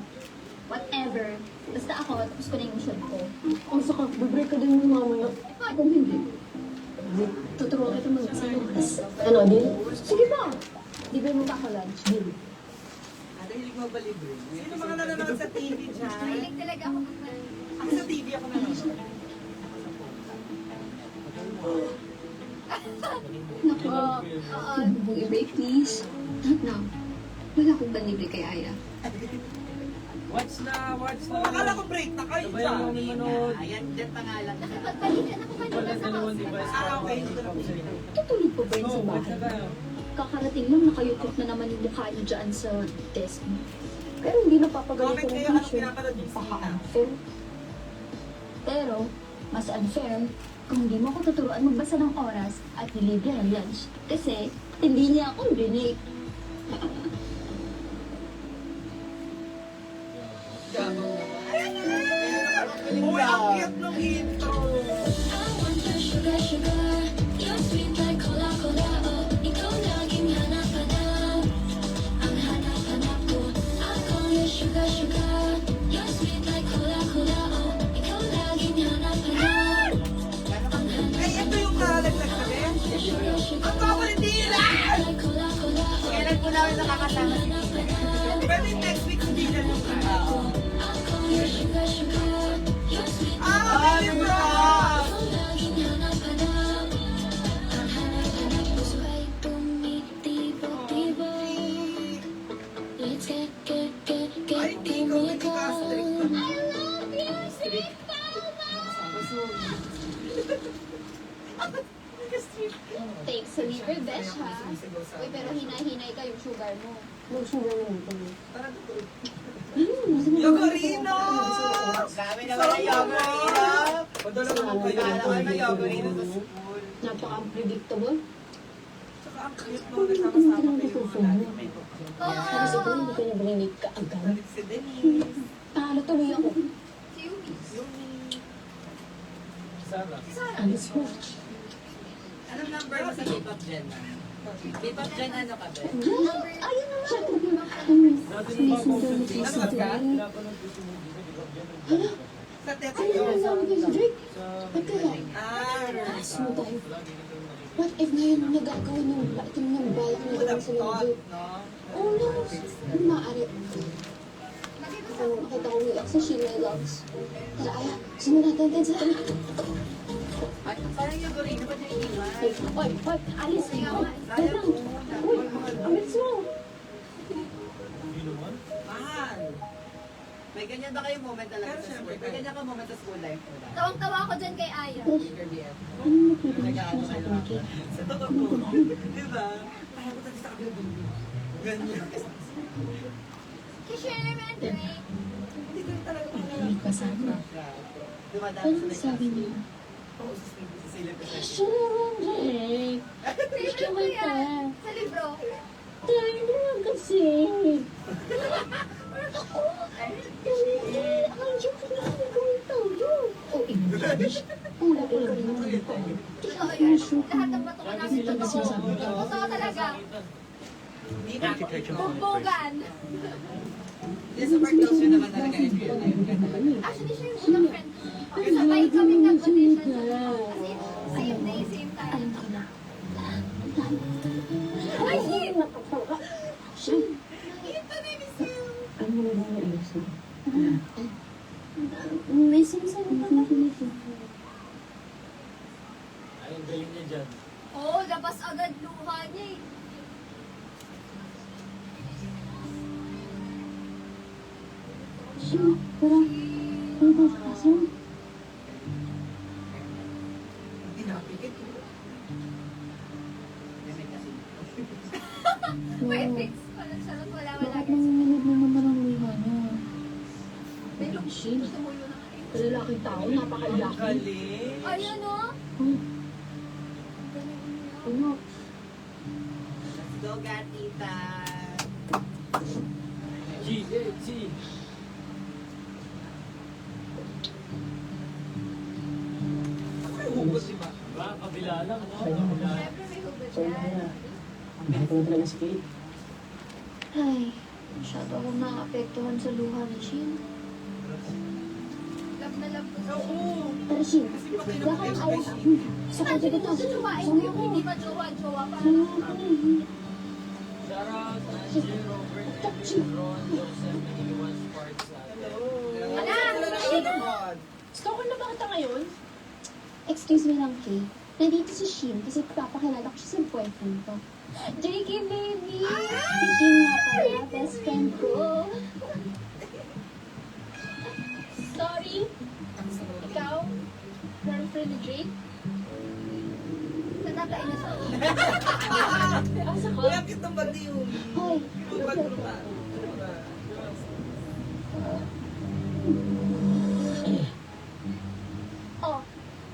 Whatever. Basta ako, tapos ko na yung shot ko. Ang sakit, bibreak ka din mo mamaya. Kung hindi, tuturuan kita magsalunas. Ano, deal? Sige pa. Libre mo ba ako lunch? Deal. Ate, hilig mo ba libre? Sino mga nanonood sa TV dyan? Mahilig talaga ako mag-malig. Ako sa TV ako nanonood. Naku, huwag mong i-break, please. Not now. Wala akong banlibre kay Aya. Watch na. Akala ko break na kayo Sabayan mo dyan. kami manood. Ayan, dyan pangalan. Nakipagpalikan ako kanina Wala sa dalawang house. device. Ah, okay. Tutulog pa ba yun sa So, watch bahay? na tayo. Kakarating lang nakayukot na naman yung mukha niyo dyan sa desk mo. Pero hindi napapagalit Comment ko ng kayo anong picture. pinapanood yung sina. Napaka-unfair. Pero, mas unfair kung hindi mo ako tuturuan magbasa ng oras at nilibre ng lunch. Kasi, hindi niya akong dinig. Uy, ang cute nung intro. Ay, ito yung nalaglag ka din. Ang kapalindilan! Kailan ko namin nakakasama si Tina? Pwede next week hindi na yung Oo. Ah, yun na! Ay, hindi ka strict. I love you, Street Palma! Thanks sa liver besh ha. Uy, pero hinay-hinay ka yung sugar mo. Mag-sugar mo ito. Yogurino! Grabe naman ang Yogurino. Padala naman kayo. Wala naman ang Yogurino sa school. Napaka-unpredictable. Tsaka ang cute mo, nagsama-sama kayo mga lagi. May Kasi ito, hindi ko na balinig ka agad. balik si Denise. Talo tuloy ako. Si Yumi. Sarah. Alis mo. Anong number mo sa K-pop Gen? K-pop Gen ano ka ba? Number, Ayun na siya. Dati nung mga content Nanonood ka? pinapanood ko si movie sa Big of Gen. Sa Tete Ayun na, yun. sabi ko si Drake. Sa Ba't kaya? Ah, Ask mo tayo. lagi na tayo nakikita. What if ngayon nagagawa ng ito ng balak na would gawin have sa thought, mundo? no? Oh no! Ano maaari? nandito sa Ako nakita ko umiyak sa Sheila Loves. Tara, Aya, simulan natin sa amin. Ay, parang Yogurino ba na iniwan? Oy, alis ka. Wait lang. Uy, alis mo. Mahal. May ganyan ba kayong moment talaga Pero sa syempre, school? May ganyan ka moment sa school life mo ba? Tawang-tawa ako dyan kay Aya. Your BF. Ano mo pinag-ano sa akin? Sa totoo ko. Diba? Parang ko tayo sa kabila dulo. Ganyan. Kishare and Drake. Hindi ko talaga Hindi ko sabi. Dumadami Ano sa sabi niyo? Oo, sa sila ko sa Sure, Drake. Favorite ko yan. Sa libro. Tayo naman kasi. Ako, ang joke na ang gawin tayo. Oh, English. Wala ko lang naman ito. Totoo yun. Lahat ng bato ko namin totoo. Totoo talaga. Hindi na ako. Bugbogan. Yes, super close yun naman talaga. And yun na yun. Actually, siya yung unang friend ko. Sabay kaming nag-audition sa same day, same time. Alam ko na. Ay, shit! May sinasabi pa ba? Ay, ang galing niya dyan. Oo, labas agad luha niya eh. Siya, parang, ano ba sa kaso? Hindi napikit. May fix pala charot, wala Bakit guys. nanginginig na naman ang luha niya? May Shit. tumulo na kayo. Lalaking tao, napaka-lucky. Galing. Ayun o. Ano? Let's go, gatita. G, G. May hugot, di ba? Ba, kabila lang, no? Kabila. Siyempre may hugot yan. Bakit mo talaga si Kate? Ay, masyado akong naapektuhan sa luha ni Shin. Love na love ko siya. Oo. Pero Shin, Kasi pag baka kinakain ayaw kay ka. Shin. Sa kanya ko to. Gusto tumain ko yung hindi pa jowa-jowa pa. Shoutout, Angie, Robert, Edwin, Ron, Joseph, anyone Sparks sa atin. Stalker na ba kita ngayon? Excuse me lang, Kay. Nandito si Shin kasi papakilala ko siya sa boyfriend ko. JK, baby! Si Shin nga pala, best friend ko. Sorry? Ikaw? Girlfriend ni Drake? Natatain na siya. Asa ko? Kuya, kitang bandi yun. Hoy, Pag-grupa. oh,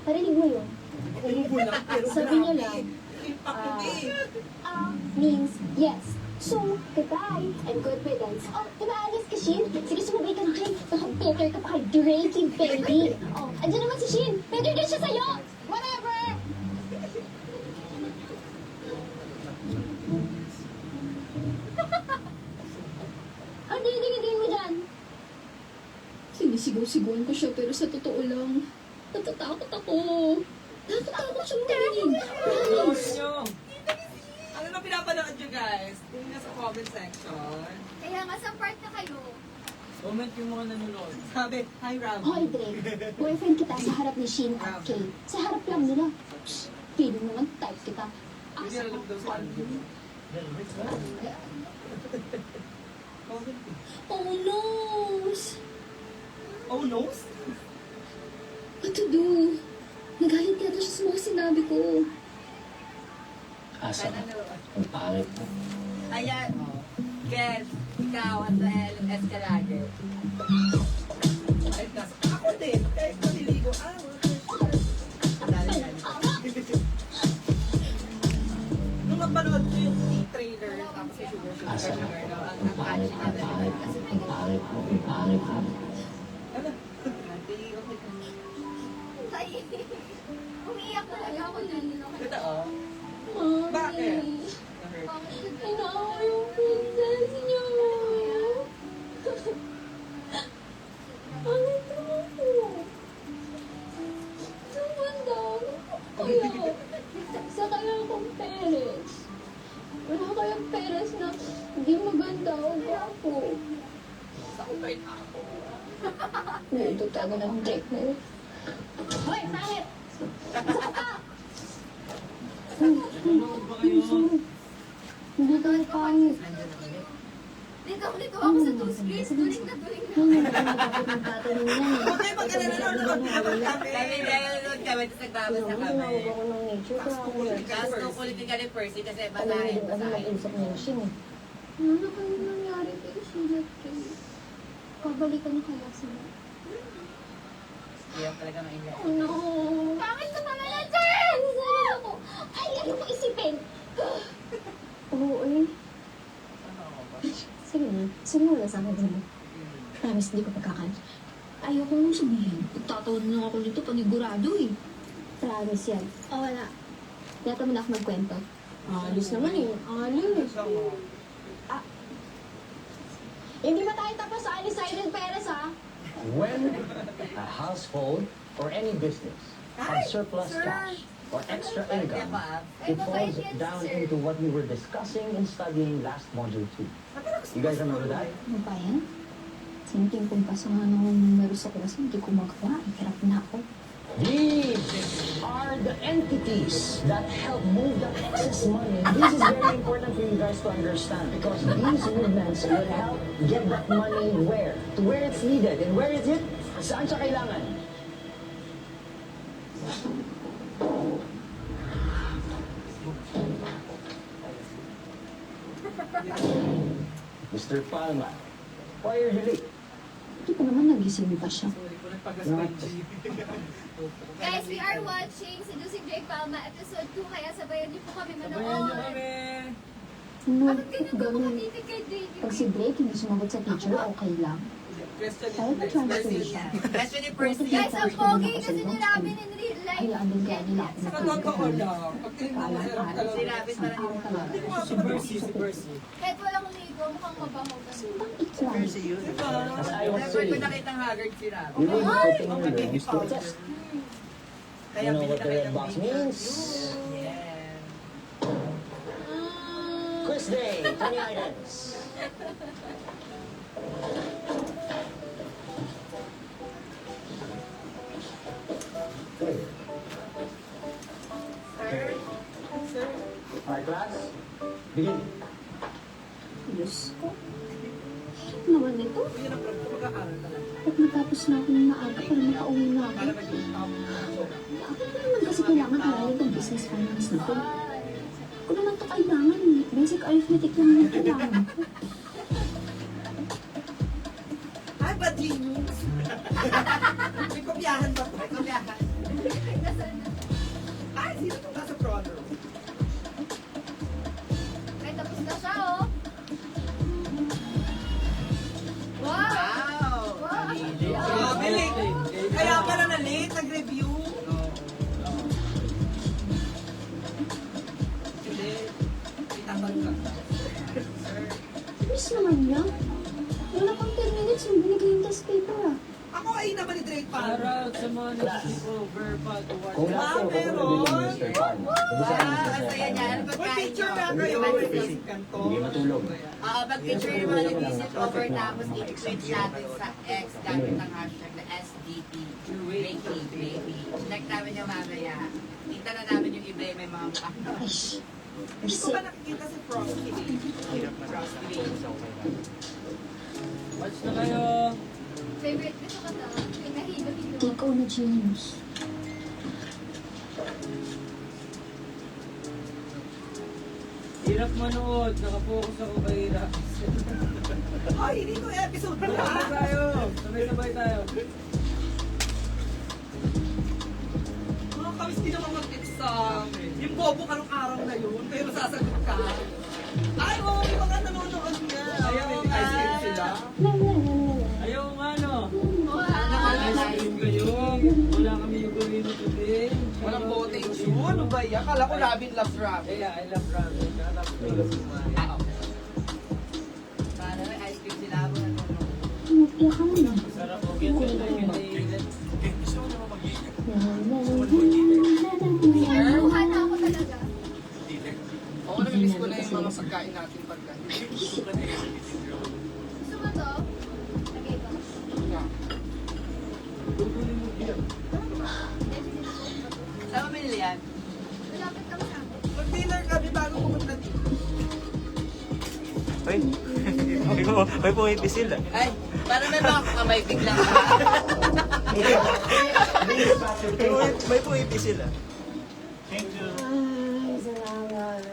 parinig mo yun? Bumubulang, pero Sabi niya grabe. lang, Impact yun eh. means yes. So, goodbye and good riddance. Oh, diba alis ka, Shin? Sige, sumabay ka na, Drake. Baka better ka pa kay Drake, baby. Oh, andyan naman si Shin. Better din siya sa'yo. Whatever! Ang dingin-dingin mo dyan. Sinisigaw-sigawan ko siya, pero sa totoo lang, natatakot ako. Natatakot siyang tingin. Guys! Ano na pinapanood nyo guys? Tingnan nyo sa comment section. Kaya nga, sa part na kayo. Comment yung mga nanonood. Sabi, hi Ram. Hoy, Drake. Boyfriend kita sa harap ni Shin at Kay. Sa harap lang nila. Psst, feeling naman type kita. Hindi Asa alam daw sa Angie. Oh, no! Oh no? What to do? Nagalit yata siya sa mga sinabi ko. Asa ka? Ang pangit mo. Ayan, oh. Guess, ikaw at LS ka lagi. Ay, ako din. Kahit maliligo. Dali yan. Nung napanood ko yung trailer, tapos si Sugar Asa ka? Sugar, no? Ang Ang pangit, ang pangit, ang pangit mo, ang pangit mo. Ano? Ay, umiiyak talaga ako dyan. Totoo? Mommy. Bakit? Inaaway yung princess niyo. Ano ito ako? Naman daw. Kaya, sa kaya akong parents. Wala kayang parents na hindi maganda o gwapo. Sa kumpay ako. Ito tago ng Drake na yun. Hoy, pangit! Nanonood ba kayo? Hindi tayo pangit. Dito ako sa two screens. Tuling na tuling na. Hindi dapat magtatanong yan eh. Huwag kayo magka-nanonood naman kami. Kami nanonood kami, tapos nagbabasa kami. Tinawag ako ng nature. Kaya ako Tapos kukulitin ka ni Percy kasi alam basahin, mo ano basahin. nag-usap niya yung Shin eh. Ano kayo nangyari kay Sheila Kay? Pabalikan na kaya sila? Hindi ako talaga maingat. Oh no! Pangit ka pala na dyan! Nasaan ako? Ay, ano mo isipin? Oo eh. Sige na. Sige mo na sa akin dyan. Promise, hindi ko pagkakalit. Ayoko nang sabihin. Pagtatawan na ako nito, panigurado eh. Promise yan. O wala. Yata mo na ako magkwento. Alis naman eh. Alis. Hindi ba tayo tapos sa undecided Perez, ha? When a household or any business has surplus cash or extra income, it falls down into what we were discussing and studying last module 2. You guys remember that? Ano ba yan? Simpleng kumpasa nga ng numero sa klase, hindi ko magawa. Hirap na ako. These are the entities that help move the excess money. This is very important for you guys to understand because these movements will help get that money where? To where it's needed. And where is it? Saan siya kailangan? Mr. Palma, why are you late? Hindi ko naman nagising pa siya. Sorry po, nagpagas-benji. Guys, we are watching Seducing Drake Palma episode 2, kaya sabayan niyo po kami Sabayan niyo manood. kami. Ano, Bakit ganyan ka ganun. makatitig kay Drake? Pag si Drake hindi sumagot sa teacher, okay lang. Question Kaya ba translation? Question ni Percy. Guys, ang pogi kasi ni Robin in real life. Hayaan din kaya nila ako Sa totoo lang. Pag tingnan mo, sarap talaga. Si Rabbit parang Ako talaga. Si Percy, si Percy. Kahit walang ligo, mukhang mabango. Bang iklan? Diba? As I was Never ko saying, nakitang haggard si Rabbit. we will be putting in the rooms to test. Kaya You know bili what na the kayo red ng box makeup. means? Yes. Quiz day, 20 items. Alright, class. Begin. Diyos ko. Ano naman ito? Yun ang problem, mag-aaral ka lang. Ba't natapos na ako ng maaga para makauwi na ako? Para maging tama na ako. Bakit ko naman kasi kailangan aralin itong business finance na to? Ko naman to kailangan. Basic arithmetic lang yung kailangan ko. Ay, bad genius! May kopyahan ba? May kopyahan. Ay, sino itong nasa pronto? Ay, tapos na siya, oh. Wow! Wow! Grabe, late. Kaya pala na late, nag-review. Hindi. Itatanggap na. Bilis naman niya. Wala pang 10 minutes yung binigay yung test paper, ah. Ako ay naman ni Drake Palma. Shoutout sa mga nag-sleep over pa to watch. Kung last year, meron. pag Mr. Palma, hindi sa amin Wow, sa ang saya niya. Ano May pagkain picture nyo? na kayo. May picture kanto. Hindi matulog. Pag-picture yung mga nag-visit over tapos i-tweet natin sa X gamit ang hashtag na SDP. Reiki. Check namin yung mamaya. Kita na namin yung iba yung may mga Ay, Hindi ko ba nakikita si Frosty? Hirap na sa focus ako kay Robin. Watch na kayo. Favorite ko ka na. Pinahilo-hilo. ikaw na genius. Hirap manood. Nakapokus ako kay Rax. Ay, hindi ko episode na. Sabay tayo. Sabay-sabay tayo. Mga kamis din naman mag-exam. Yung bobo ka nung araw na yun, pero sasagot ka. Ay, oo, yung mga nanonood niya. Ayaw, Oo, ice cream sila. Ayaw nga no. Wow! Ice cream kayo. Wala kami yung gawin today. Walang voltage yun. Ano ba yan? Kala ko Robin loves Robin. Yeah, I love ramen. Tapos ko lang kumain. Para may ice cream sila ako nanonood. Mutya ka na. Sarap po. Get to like it. Nakuha na ako talaga. Oo, namimiss ko na yung mga pagkain natin pagkain. Gusto mo to? Lagay ko. Saan mo binili yan? Malapit lang sa akin. Mag-dinner kami bago pumunta dito. Hoy! Hoy, pumipisil ah. Ay, parang may mga kamay biglang ka. May pumipisil ah. Ay, salamat.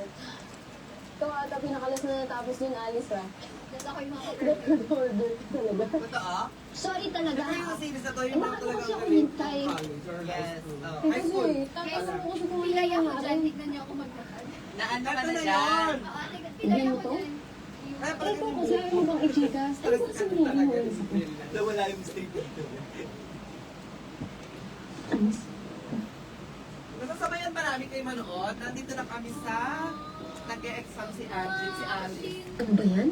Ito ata pinakalas na natapos yung Alice, ah. Tapos ako yung mga Good order talaga. Totoo? Sorry talaga. Siyempre yung series na to, yung mga Bakit talagang kasi ako galing hintay? college or high Yes. school. Oh. High school. Guys, pilay ako dyan. Tignan niyo ako magmahal. Naano ka Ito na na dyan? yun. Oo, pilay ako dyan. Ay, Ay, po, kasi ayaw mo bang i-chikas? Ay, Talagang kasi ano may talaga, ano. discipline lang. Nawala yung mistake dito. Nasasabayan pa namin kayo manood. Nandito na kami sa nag-e-exam si Angie, si Alice. Ano ba yan?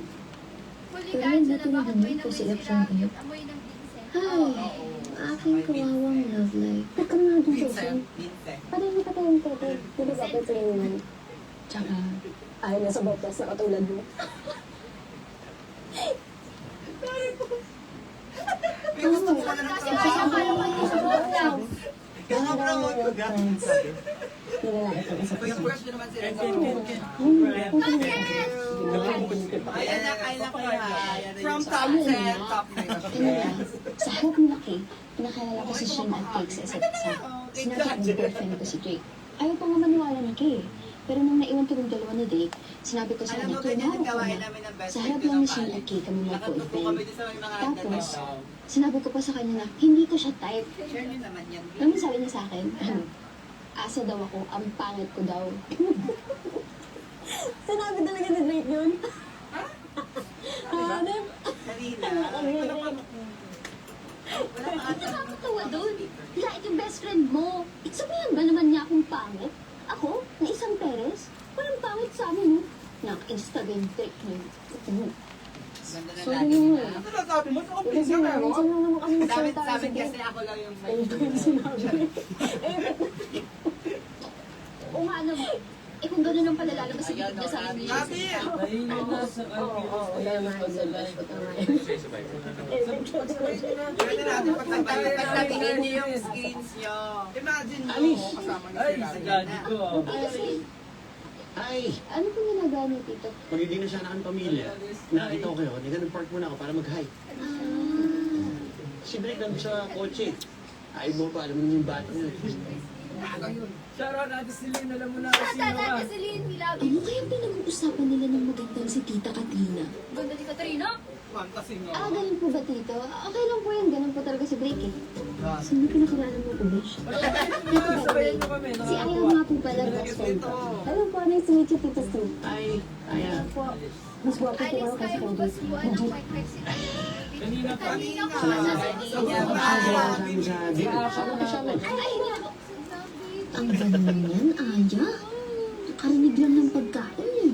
Huli Pero ka, hindi Angela, ko bakit narinig may ko si namoy Epson sila? niyo. Amoy ng Vincent. Ay, aking kawawang love life. Huwag ka nga dito, Vincent. Jen. Vincent. Parang hindi pa tayong tete. Hindi ba tete yun? Tsaka, ayaw na sa botas na katulad mo. May gusto ko na ng Kasi kaya pa naman yung sa botas. Kaya promote ko ga. Hindi na lang ito isa pa. Kuya crush nyo naman sila. Ayan na, kaya na kaya. From top 10, top 9. Anyway, sa harap ni Lucky, pinakilala ko si Shin at Cake sa isa't isa. Sinabi ng boyfriend ko si Drake. Ayaw pa nga maniwala ni Kay. Pero nung naiwan ko yung dalawa ni Drake, sinabi ko sa Alam mo, kanya, ganyan tumawag ang ko gawain na. namin ng best Sa friend harap ko lang ng ni Shin at college. Kay kami Nakatupo kami mag-boyfriend. din sa mga Tapos, sinabi ko pa sa kanya na hindi ko siya type. Share nyo naman yan. Alam mo sabi niya sa akin, asa daw ako, ang pangit ko daw. Sinabi talaga ni Drake yun. Hanip. Kanina. Nakakatawa doon. Like yung best friend mo. Sabihan ba naman niya akong pangit? Ako? Na isang Perez? Walang pangit sa amin, no? Naka-Instagram trick niya. Ganda na Sorry lagi mo nila. eh. Ano sabi mo? Sa Kasi opinion minsan lang naman kami Sabi nagsalita sabi sa kasi ako lang yung Ayun ko yung sinabi. Oo nga naman. Eh kung gano'n ang palalalabas sa bibig niya sa akin niya. Sabi! Mahina na sa Pwede natin pagsabihin niyo yung screens niyo. Imagine mo, kasama niyo Ay, sila. sa gagi ko. Ay, Ano po ginagawa niyo, Tito? magiging na siya na ang pamilya. Nakita ko kayo, hindi ka nag-park muna ako para mag-hi. Si Drake nandun sa kotse. Ay mo pa, alam mo yung bata niya. Shoutout natin si Lynn, alam mo na Tata sino ka. natin si Lynn, we love Ano you. kaya pinag-uusapan nila ng magandang si Tita Katrina? Ganda ni Katrina. Fantasy mo. Ganun po ba, Tito? Okay lang po yan. Ganun po talaga si Drake eh. Sino pinakilala mo po, Bish? Sabayan mo kami. Si Aya nga po pala, best friend ko. Hello po, nice to meet you, Tito Steve. Ay, ayan. Po, mas guwapo Ay, po this ako kasi guy kay who was Drake. one of my crush si Kanina pa. Kanina ko. Sa dinner. Sama ka siya, man. Ay, Ang ganda niyan, Aya. Nakarinig lang ng pagkain eh.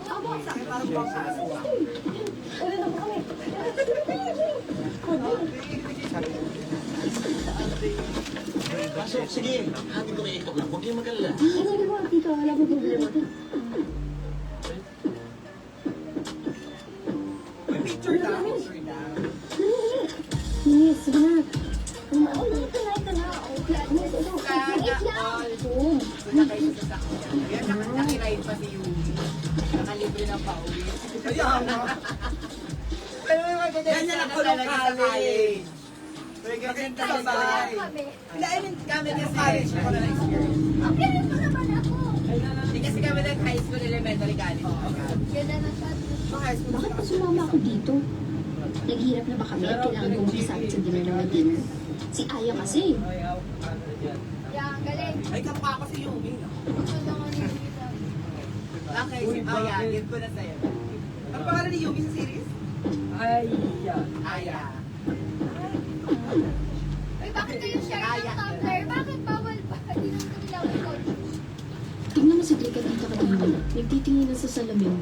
Parang bang aso. Ano na po kami? Pasok, sige. Hati ko kayo ito. Huwag kayong mag-alala. Sige po, Tito. Wala po problema. Picture na. Picture na. Yes, sige na. Ito na. Wala kayo sa sakyan. Yan, nakiride pa si Yumi. Nakalibre na pa uwi. Kaya nga. Ganyan ako nung college. Ganyan kasabay. Hindi, I mean, kami ng college ko na experience. Meron pa naman ako. Hindi kasi kami ng high school, elementary, college. Ganda na siya. Mga high school. Bakit pa sumama ako dito? Naghihirap na ba kami at kailangan kong makasabit sa dinner na may dinner? Si Aya kasi. Ay, ako. Ano dyan? Yan, galing. Ay, kampa ako si Yumi. No? Gusto ko ni Lisa. Okay, Aya, give ko na sa'yo. Ang pangalan ni Yumi sa series? Ay, yan. Aya. Uy, bakit kayo share ng Tumblr? Bakit bawal pa? Hindi naman kami lang ikaw. Tingnan mo si Drake at Tita Katrina. Nagtitingin na sa salamin.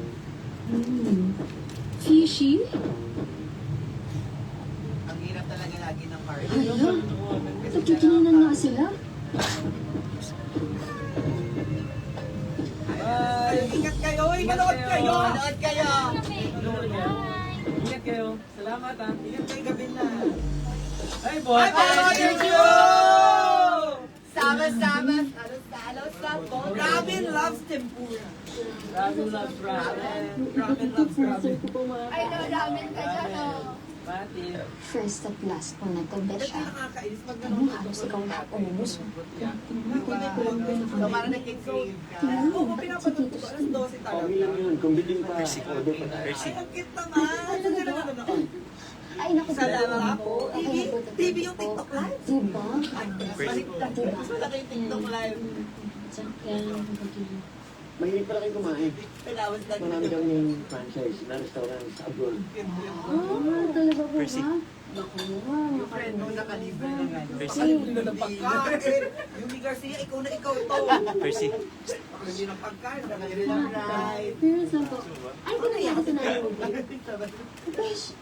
Fishy? Ang hirap talaga lagi ng party. Hala, nagtitinginan nga sila. Ay, ingat kayo! Manood kayo! Manood kayo! Ingat kayo. Salamat ha. Ingat kayo gabi na. Ay, boy. Ay, thank you! Sama-sama. Salo-salo. Robin loves tempura. Robin loves ramen. Robin loves ramen. Ay, no, ramen ka dyan, oh. Pati. First at last po na to, Ito Besha. yung nakakainis pag Anong halos ikaw na umubos? So, parang nag-crave ka. Oo, pinapanood ko. Alas 12 tayo. Okay lang yun. Kung biling pa, order pa tayo. Ay, ang cute naman. Ano nila nanonood? Ay, naku, Salamat po. Okay na po. TV yung TikTok live. Diba? Mas malaki yung TikTok live. Mahilig pala kayo kumain. Pinawas na Marami kami yung franchise na restaurant sa abroad. Ah, talaga po ba? Naku naman. Yung friend mo nakalibre na nga. Percy. Ano ng pagkain? Yung ni Garcia, ikaw na ikaw to. Percy. Ako hindi ng pagkain. Nakalibre ng ride. Pero saan po? Ay, di na yan. Ito na yung Besh,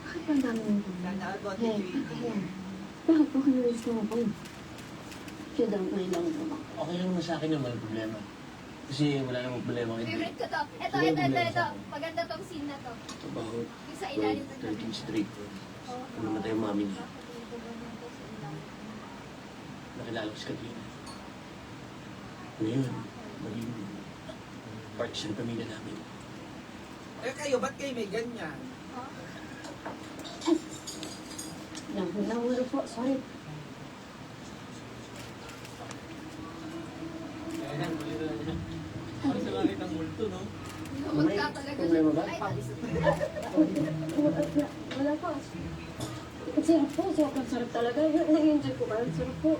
bakit ba ang dami ng Sana all about Hey, ayan. Bakit ba kayo rin mo ako? Siya daw ko lang ito. Okay lang naman sa akin yung walang problema. Kasi wala namang problema kay Drake. Favorite ko to. Ito. Maganda tong scene na to. About Yung sa ilalim ng 13th Street. Ano namatay yung mami niya. Nakilala ko si Katrina. Ngayon, maging part siya ng pamilya namin. Eh kayo, ba't kayo may ganyan? Nahulog po, sorry. Ayan, ulit na niya. Parang sa langit ang multo, no? Magkatalaga Problema ba? Ay, Wala po. Ang sarap po, sobrang sarap talaga. Na-enjoy ko ba? Ang sarap po.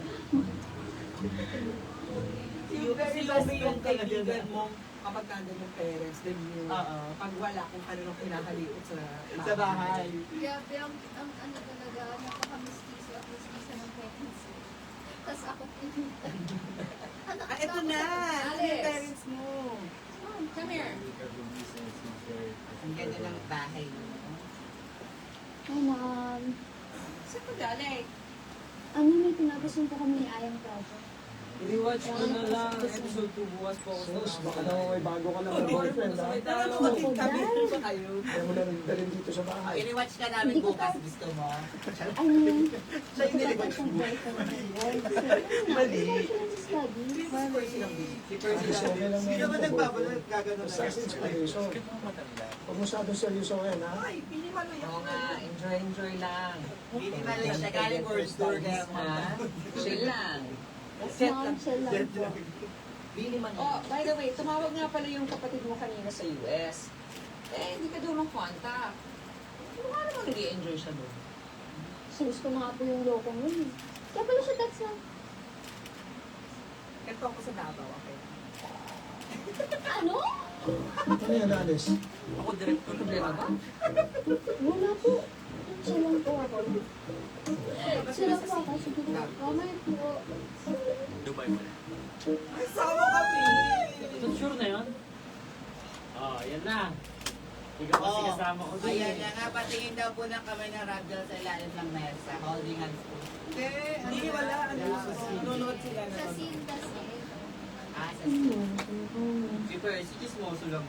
Yung kasi yung kaibigan mong kapag nandun yung parents, then yung Oo. pag wala kung ano nung pinakaliot Sa bahay. grabe ang ano talaga, napaka-mistiso at mistiso ng pregnancy. Tapos ako pinitan. Ano, Ah, eto na! Ano yung parents mo? Come here. Ang ganda ng bahay. Hi, Mom. Saan ka galing? Ano, may pinagusin po kami ni Ayang Project. I-watch ko na lang. Episode 2 bukas po ako sa Baka naman may bago ka ng boyfriend, ha? Nanonood kami. Ano ba kayo? Kaya mo na rin dalhin dito sa bahay. I-rewatch ka namin bukas. Gusto mo? Ano yun? Siya yung nilibad Ang boyfriend mo. Mali. Study. Si Percy So, okay lang Hindi naman yan. nagbabalag. Gaganon Basta sa inspiration. Huwag masyadong seryoso yan, ha? Ay, piniman na yan. Oo nga, enjoy lang. Minimal lang siya. Galing world tour kaya Ha? Chill lang. Mom, chill lang po. Piniman na Oh, by the way, tumawag nga pala yung kapatid mo kanina sa US. Eh, hindi ka doon ng contact. Ano nga naman nag-i-enjoy siya doon? Sus ko nga po yung lokong yun. Kaya pala siya text na. Ito ako sa Davao, okay? Ano? Ano yan, Alice? Ako director. Problema ba? Wala po. Siya lang po ako. Siya lang po ako. Sige na. Mamaya po. Dubai mo na. Ay, sama kami! So, sure na yun? Oh, yan na. Ikaw kasi kasama ko dun. Ayan na nga, patingin daw po ng kamay ng Ragdoll sa ilalim ng mesa. Holding hands po. Hindi, wala. Nanonood sila na. Sa scene kasi. Ah, sa Si Percy, chismoso lang.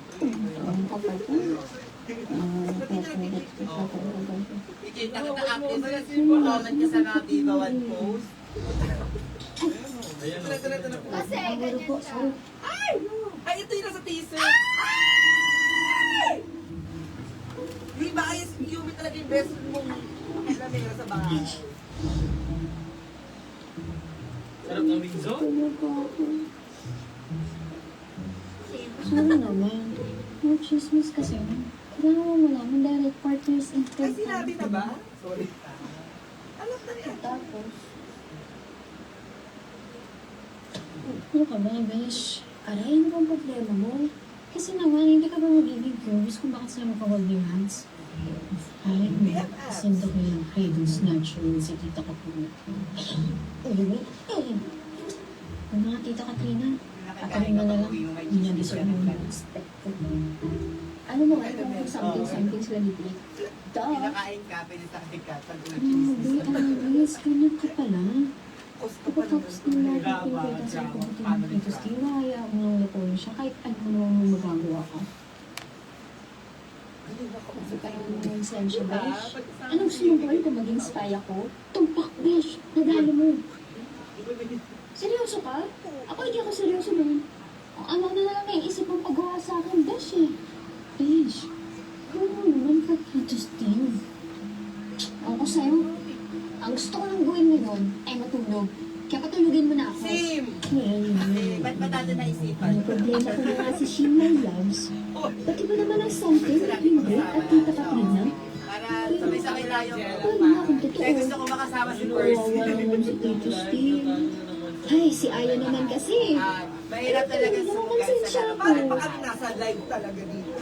Ikita ka na-active mo yung comment ka sa mga Viva One post. Ayan, Kasi ganyan siya. Ay, ito yung nasa teaser! Ay! Yung iba ayos, yung talaga yung best mong alamera sa bahay. Sarap ng wingzo? Sorry naman. Yung chismis kasi. Kailangan mo malaman direct partners in Ay, sinabi na ba? Sorry. Alam na niya. Tapos, ano ka ba, Besh? Aray, ano bang problema mo? Kasi naman, hindi ka ba magiging curious kung bakit sila magpa-hold your hands? Ay, sendo ko yung hidden snatcher sa tita Katrina. Ang mga tita Katrina, ako rin na lang, hindi na deserve mo na respect ko. Ano mo, ano kung something sila ni Blake? Duh! Pinakain ka, pinasakit ka, pag Grabe, ganyan ka pala. Gusto pa Tapos nung nakikita sa kubutin ng Titos Kiwaya, nung napunin siya, kahit ano naman magagawa ka. Kasi parang nonsensya, Besh. Anong gusto mong gawin kung maging spy ako? Tumpak, Besh! Nadali mo! Seryoso ka? Ako hindi ako seryoso nun. Ang ano na lang may isip mong paggawa sa akin, Besh eh. Besh, gawin mo naman for Titos din. Ako sa'yo, ang gusto ko lang gawin ngayon ay matulog. Kaya patulugin mo na ako. Sim! Ba't ba natin naisipan? Ang problema ko na nga si Shin My Loves. Pati ba naman ang something at hindi at tita Katrina? Para sabay-sabay tayo. Paano na akong totoo? Kaya gusto ko makasama si Percy. Kawawa naman si Tito Steve. Ay, si Aya naman kasi. Mahirap talaga sumugal sa laro. Bakit pa kami nasa live talaga dito?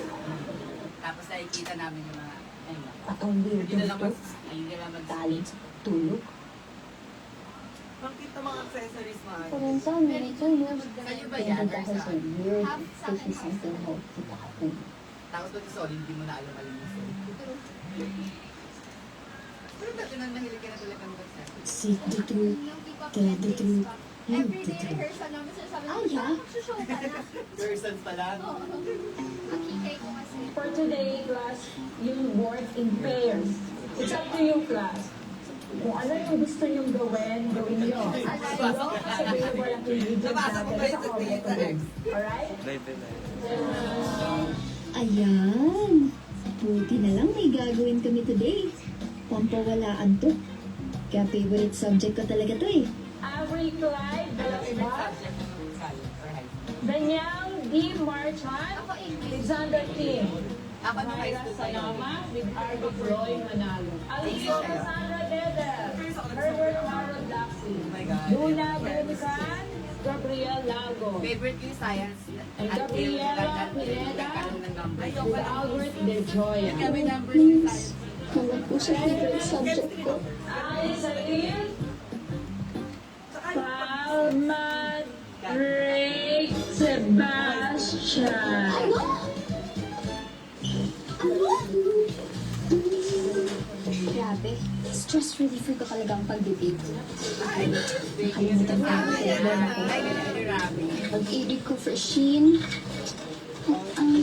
Tapos nakikita namin yung mga, ayun, At ang weird Hindi na lang nito, Ayun na naman. galing sa tulog. Ang cute ng mga accessories na. Paminsan, minsan, no? Sa'yo ba yan? Hindi dahil sa weird, fishy something mo, kita ka po. Tapos pag solid, hindi mo na alam alimusin. Pero dati nang nahilig ka na talaga mag-accessories. Seek the truth, get the truth, live the Everyday truth. rehearsal namin sinasabi Ah, namin, yeah? magsushow ka na. Persons pa lang. Oo. Makikay ko kasi. For today, class, you'll work in pairs. It's up to you, class. Kung ano yung gusto niyong gawin, gawin niyo. Pero sabihin mo lang ingredients Nabasa ko natin ba sa yung comment sa below. Alright? Ayan. Buti na lang may gagawin kami today. Pampawalaan to. Kaya favorite subject ko talaga to eh. Avery Clyde, Dalasiba, Daniel D. Marchand, Ako English. Alexander Kim, Ako na high Myra school pa yun. Salama, with Argo Roy Manalo, Alicia Cassandra Dedel, Herbert Harold Daxi, Luna Bunican, Gabriel Lago, Favorite ko yung science. and Gabriela Pineda, with Albert De Joya. Kami numbers yung science. Hanggang po sa favorite subject ko. Alice Ail, Palma Ray Sebastian. Ano? Ano? Grabe. Stress reliever ko talaga ang pag-debate. Nakalimutan ko ang problem ako. Ay, Rabi. Pag-ibig ko for Sheen. At ang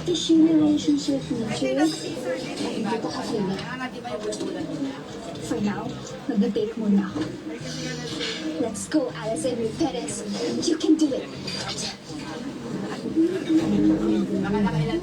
issue relationship nature. Hindi ko kakailan. Nakangati ba yung bulbulan niya? For now, mag-bake muna ako. Let's go, Alice Avery Perez. You can do it. Baka nakailan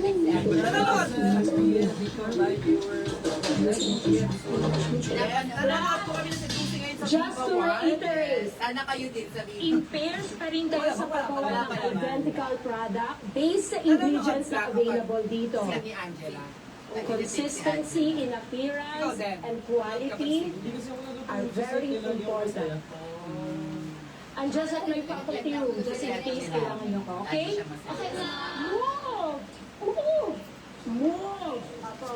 Nanonood po kami ng seducing ngayon sa Just to Viva One. reiterate, Sana kayo din sabihin. in pairs pa rin kayo sa paggawa ng identical product based sa ingredients na available dito. Siya ni Angela. Consistency in appearance and quality are very important. Andiyan sa may faculty room, just in case kailangan nyo ko, okay? Okay na. Move! Move! Move! Apo.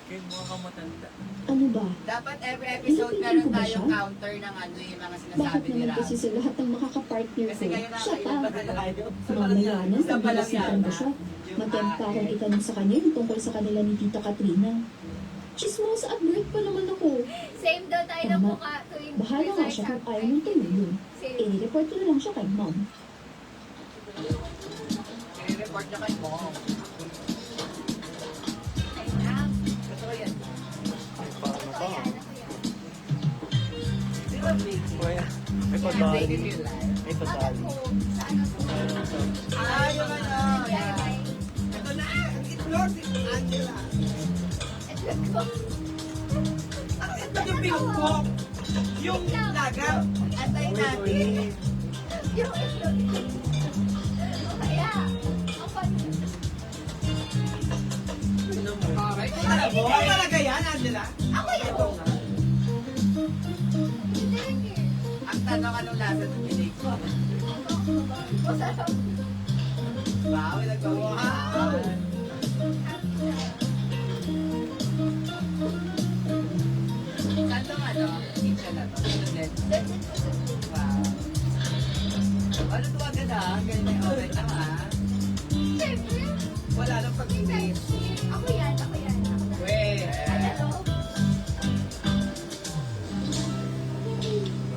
Kaya mukha kang matanda. Ano ba? Dapat every episode meron tayong counter ng ano yung mga Bakit sinasabi ni naman kasi Rabi. sa lahat ng makakapartner Kasi ko? kayo na Siya pa. kayo pa tayo. Mamaya na, Isa pa lang pag-iisipan ko siya. Matempa akong itanong sa kanya yung tungkol sa kanila ni Tita Katrina. Chismosa at birth pa naman ako. Same daw tayo ng Tama. mukha tuwing Bahala nga siya kung ayaw niyang tumulong. Same. I-report ko na lang siya kay mom. I-report na kay mo. Gusto ko yan. Ako yan. Kuya, may Updated pasali. your life. May pasali. Sa ano sa Ah, yung ano. DIY. Ito na! Ang itlog si Angela. Ano ito yung pinukok? Yung lagat. Antay natin. Yung itlog. Kaya, ang fun. Okay. Ikaw talaga yan, Angela? Ako yan. Hindi. Ang tanong anong lasa ng binig ko. Masarap. Wow, nagbawihan. Saan tong ano? Kitchen na to. Student. Wow. Ano to agad ah? Ganyan na okay na ah. Siyempre. Wala nang pag-ibig. Ako yan. Ako yan. Weh. Ano?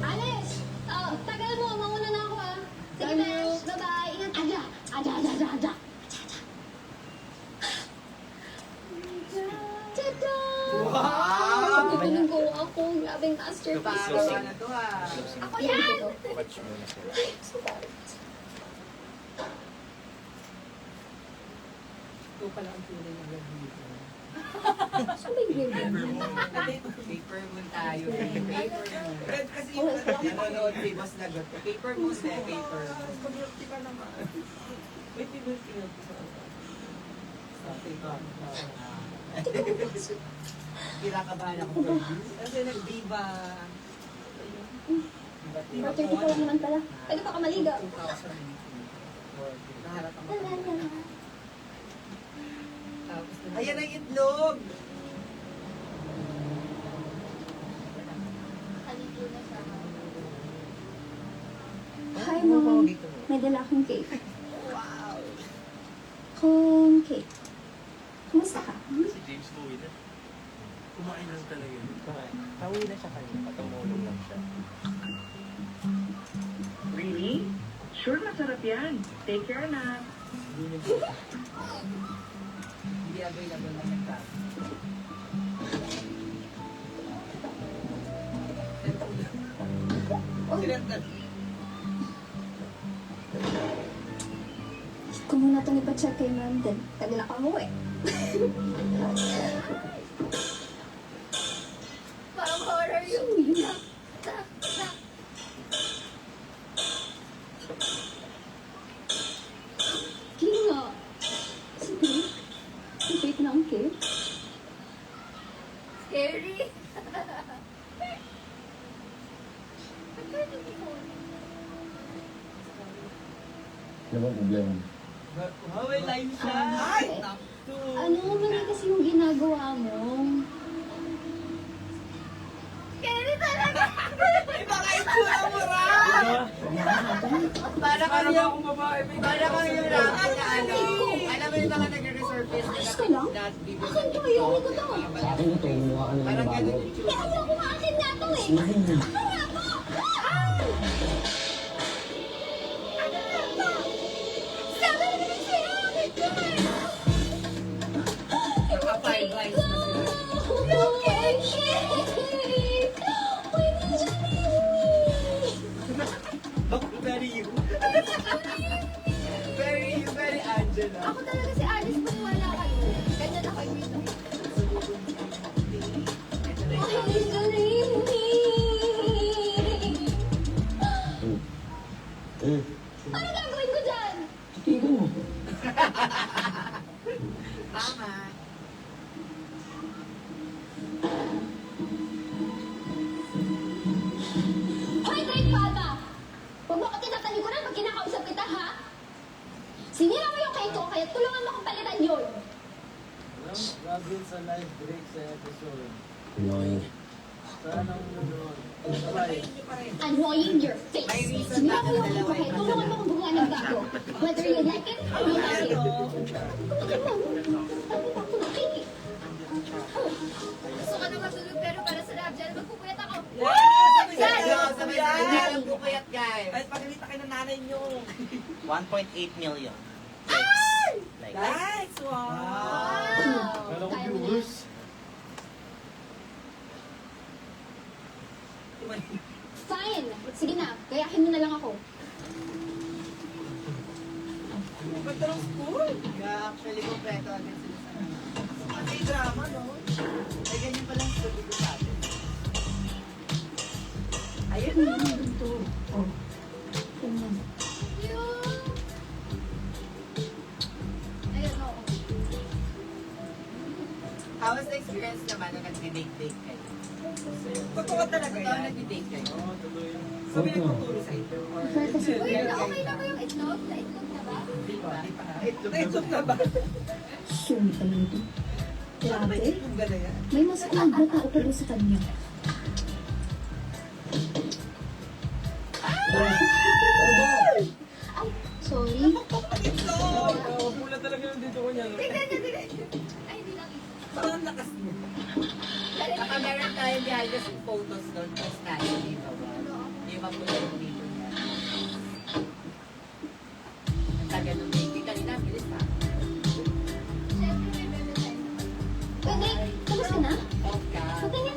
Alice! Oh, tagal mo. Mauna na ako ah. Sige, Besh. Bye-bye. Ingat. Aja! Aja! Aja! Aja! Aja! Tada! Wow! Pagpipilin ko ako. Grabing masterpiece. Parang ano to ah. Ako yan. Watch mo na sila. Ito pala ang tunay ng dito. Saan ba yung grade mo? Paper moon tayo. Paper moon. Kasi yung Nanonood si Boss Lagot. Paper moon eh, paper. Pag-guilty ka naman. Wait, guilty na po sa paper. Kinakabahan ako. Kasi nag-diva. Birthday ko pa lang naman pala. Pwede pa ka maligaw. 2018. Naharap ang Wala na. Ayan ang itlog! Halito na siya. Hi, Mom. May dala akong cake. Wow! Kung cake. Kumusta ka? Si James Bowie na. Kumain lang talaga yun. Pauwi na siya kanina. Patumulong lang siya. Really? Sure, masarap yan. Take care na. Hindi available na nagkakaroon. Ko muna itong ipacheck kay Ma'am din. Tagal ako umuwi. Parang horror yung Hindi nga. Sige. Cake na ang cake. scary. Ano ba problema? Wow, may line siya! Ay! Nakto! Ano mali kasi yung ginagawa mo? Scary talaga. Iba ka itsura mo, Ra! Para Para kang ba yung akong babae? para kang yung ramen na ano. Alam mo yung mga nagre-resurface Ayos ka lang? na video Akin to, ayoko ko to. Sa akin ito, mukha ka naman Parang bago. ganun yung Eh, tsura. ayoko nga akin nga to eh. Sinahin mo. Ano nga to? Ano na to? Sabi na naman sa'yo, akin to eh. Naka-five lines na sila. Yung cake! Uy, nandiyan na Bakit very you? Very Angela. Ako talaga si Alice, maniwala kayo. Ganyan ako yung dito. Ay, galing! Ano gagawin ko dyan? Tigil mo. Tama. Hoy, Great Palma! Huwag mo ako tinatalikuran pag kinakausap kita, ha? Sinira mo yung cake ko, kaya tulungan mo akong palitan yun. Robin sa live break sa episode. Annoying. Saan ang nanonood? Sabay. Annoying your face. May reason Sinira mo bakit yung cake ko, kaya tulungan mo akong gumawa ng bago. Whether you like it or you like it. Gusto ka na matulog pero para sa lab dyan, magpupuyat ako. Sabay-sabay na lang pupuyat, guys. Ay, pagkita kayo ng nanay nyo. 1.8 million. Guys, wow! Kala ko viewers. Fine. Sige na, gayahin mo na lang ako. Ganda ng school. Yeah, actually, kompleto agad sila sa mga. May drama, no? Ay, ganyan pala ang sabi ko sa atin. Ayun na. Ito. Oh. Ganyan. Ayun, oo. How was the experience naman nung nag-date-date kayo? Totoo talaga Totoo yan. nag-date kayo? Oo, tuloy. Sabi nagtuturo sa inyo. Fair kasi Uy, okay na ba yung itlog? Na-itlog na ba? Itlog na ba? Sumi ka lang ito. Ano ba Grabe. itlog na yan? May mas kumagot na ako pala sa kanya. Ay, sorry. Oo, pula talaga yung dito ko niya. Tignan niya, tignan niya. Ay, hindi lang ito. Parang ang lakas mo. Baka meron tayong behind the scene photos doon. Tapos tayo, di ba ba? Di ba po yung dito niya? Ang taga nung baby. Kanina, bilis ha? Siyempre, may bebe time. Pwede, tapos ka na? Off ka. Patingin.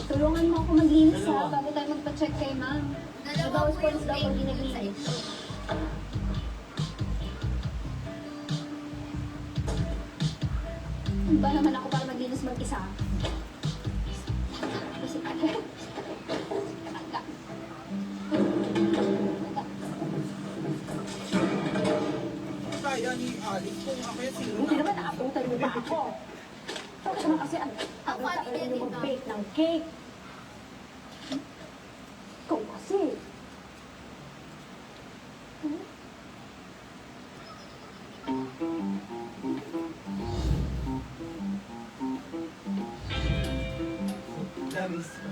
Tulungan mo ako maglinis ha, bago tayo magpa-check kay ma'am. Dalawa po yung daw pag cake sa naglinis. itlog. Ano ba naman ako para maglinis mag-isa? Kasi Kaya ni Alice kung ako yung sino Hindi na. naman nakapunta niyo ba ako? Tapos naman kasi ang tagal-tagal niyo mag-bake ng cake. Ikaw na-miss ko.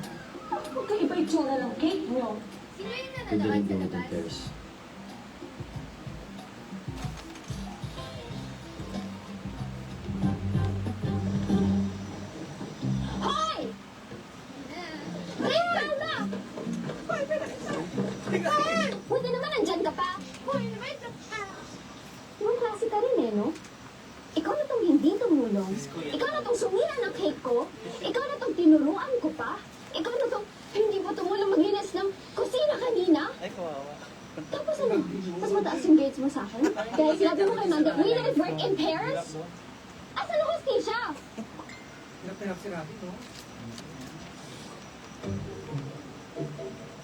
Magkaiba yung tsura ng cake mo. Sino yung nanonood sa labas? Hoy! Drake Palma! Buti naman nandyan ka pa. Hoy, naman ka. Ibang klase ka rin eh, no? Ikaw na tong hindi tumulong. Ikaw na tong sumira ng cake ko. Ikaw na tong tinuruan ko pa. Ikaw na tong hindi pa tumulong maglinis ng kusina kanina. Ay, kawawa. Tapos ano? Mas mataas yung grades mo sa akin? Dahil sinabi mo kay Manda, we didn't work in pairs? Asan ang hostisya? Pinap si Rafi, no?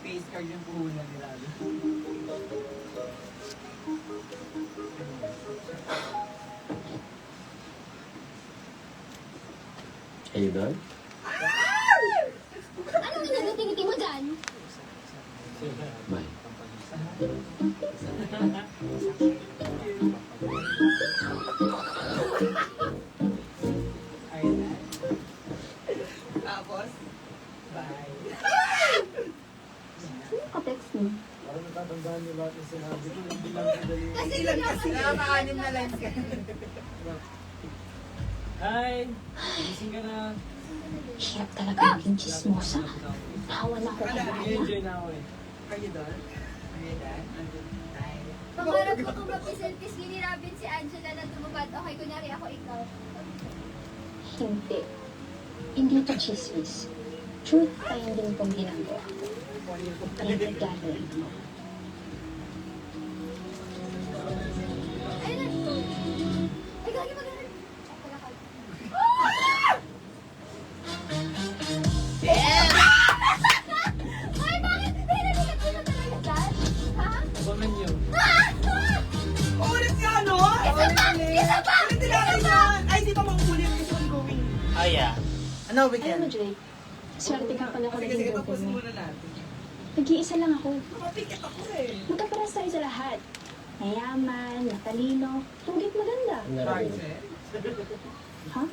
Face card yung puhunan ni Rafi. Are you done? Anong ginagatingiti mo dyan? Bye. Ayun na. Tapos, bye. Sino ka-text mo? Parang natatandaan niyo lahat yung sinabi ko. Hindi lang madali. Kasi ilan kasi. Nakaka-anim na lines ka. Hi! Gising ka na. Hirap talaga maging chismosa. Nahawa na ako kay Ryan. I-enjoy na ako eh. Are you done? Are you done? Pangarap ko kung mag-iselfies ni Robin si Angela na tumupad. Okay, kunyari ako ikaw. Hindi. Hindi ito chismis. Truth finding pong ginagawa ko. Pinag-gathering mo. Ayun na. Ay, gagi mag-aral. Wala ka. Ay, bakit? Pinag-ikat ko na talaga dyan? Ha? Abangan niyo. Ulit yan, no? Isa pa! Isa pa! Ulit natin yan! Ay, di pa makukulit kasi ongoing. Ah, yeah. Ano, Alam weekend? mo, Drake, swerte ka pala ako Sige, naging sige, girlfriend tapusin mo. muna natin. Nag-iisa lang ako. Mapikit ako eh. Magkaparas tayo sa lahat. Mayaman, matalino, tugit maganda. Marcel? Ha?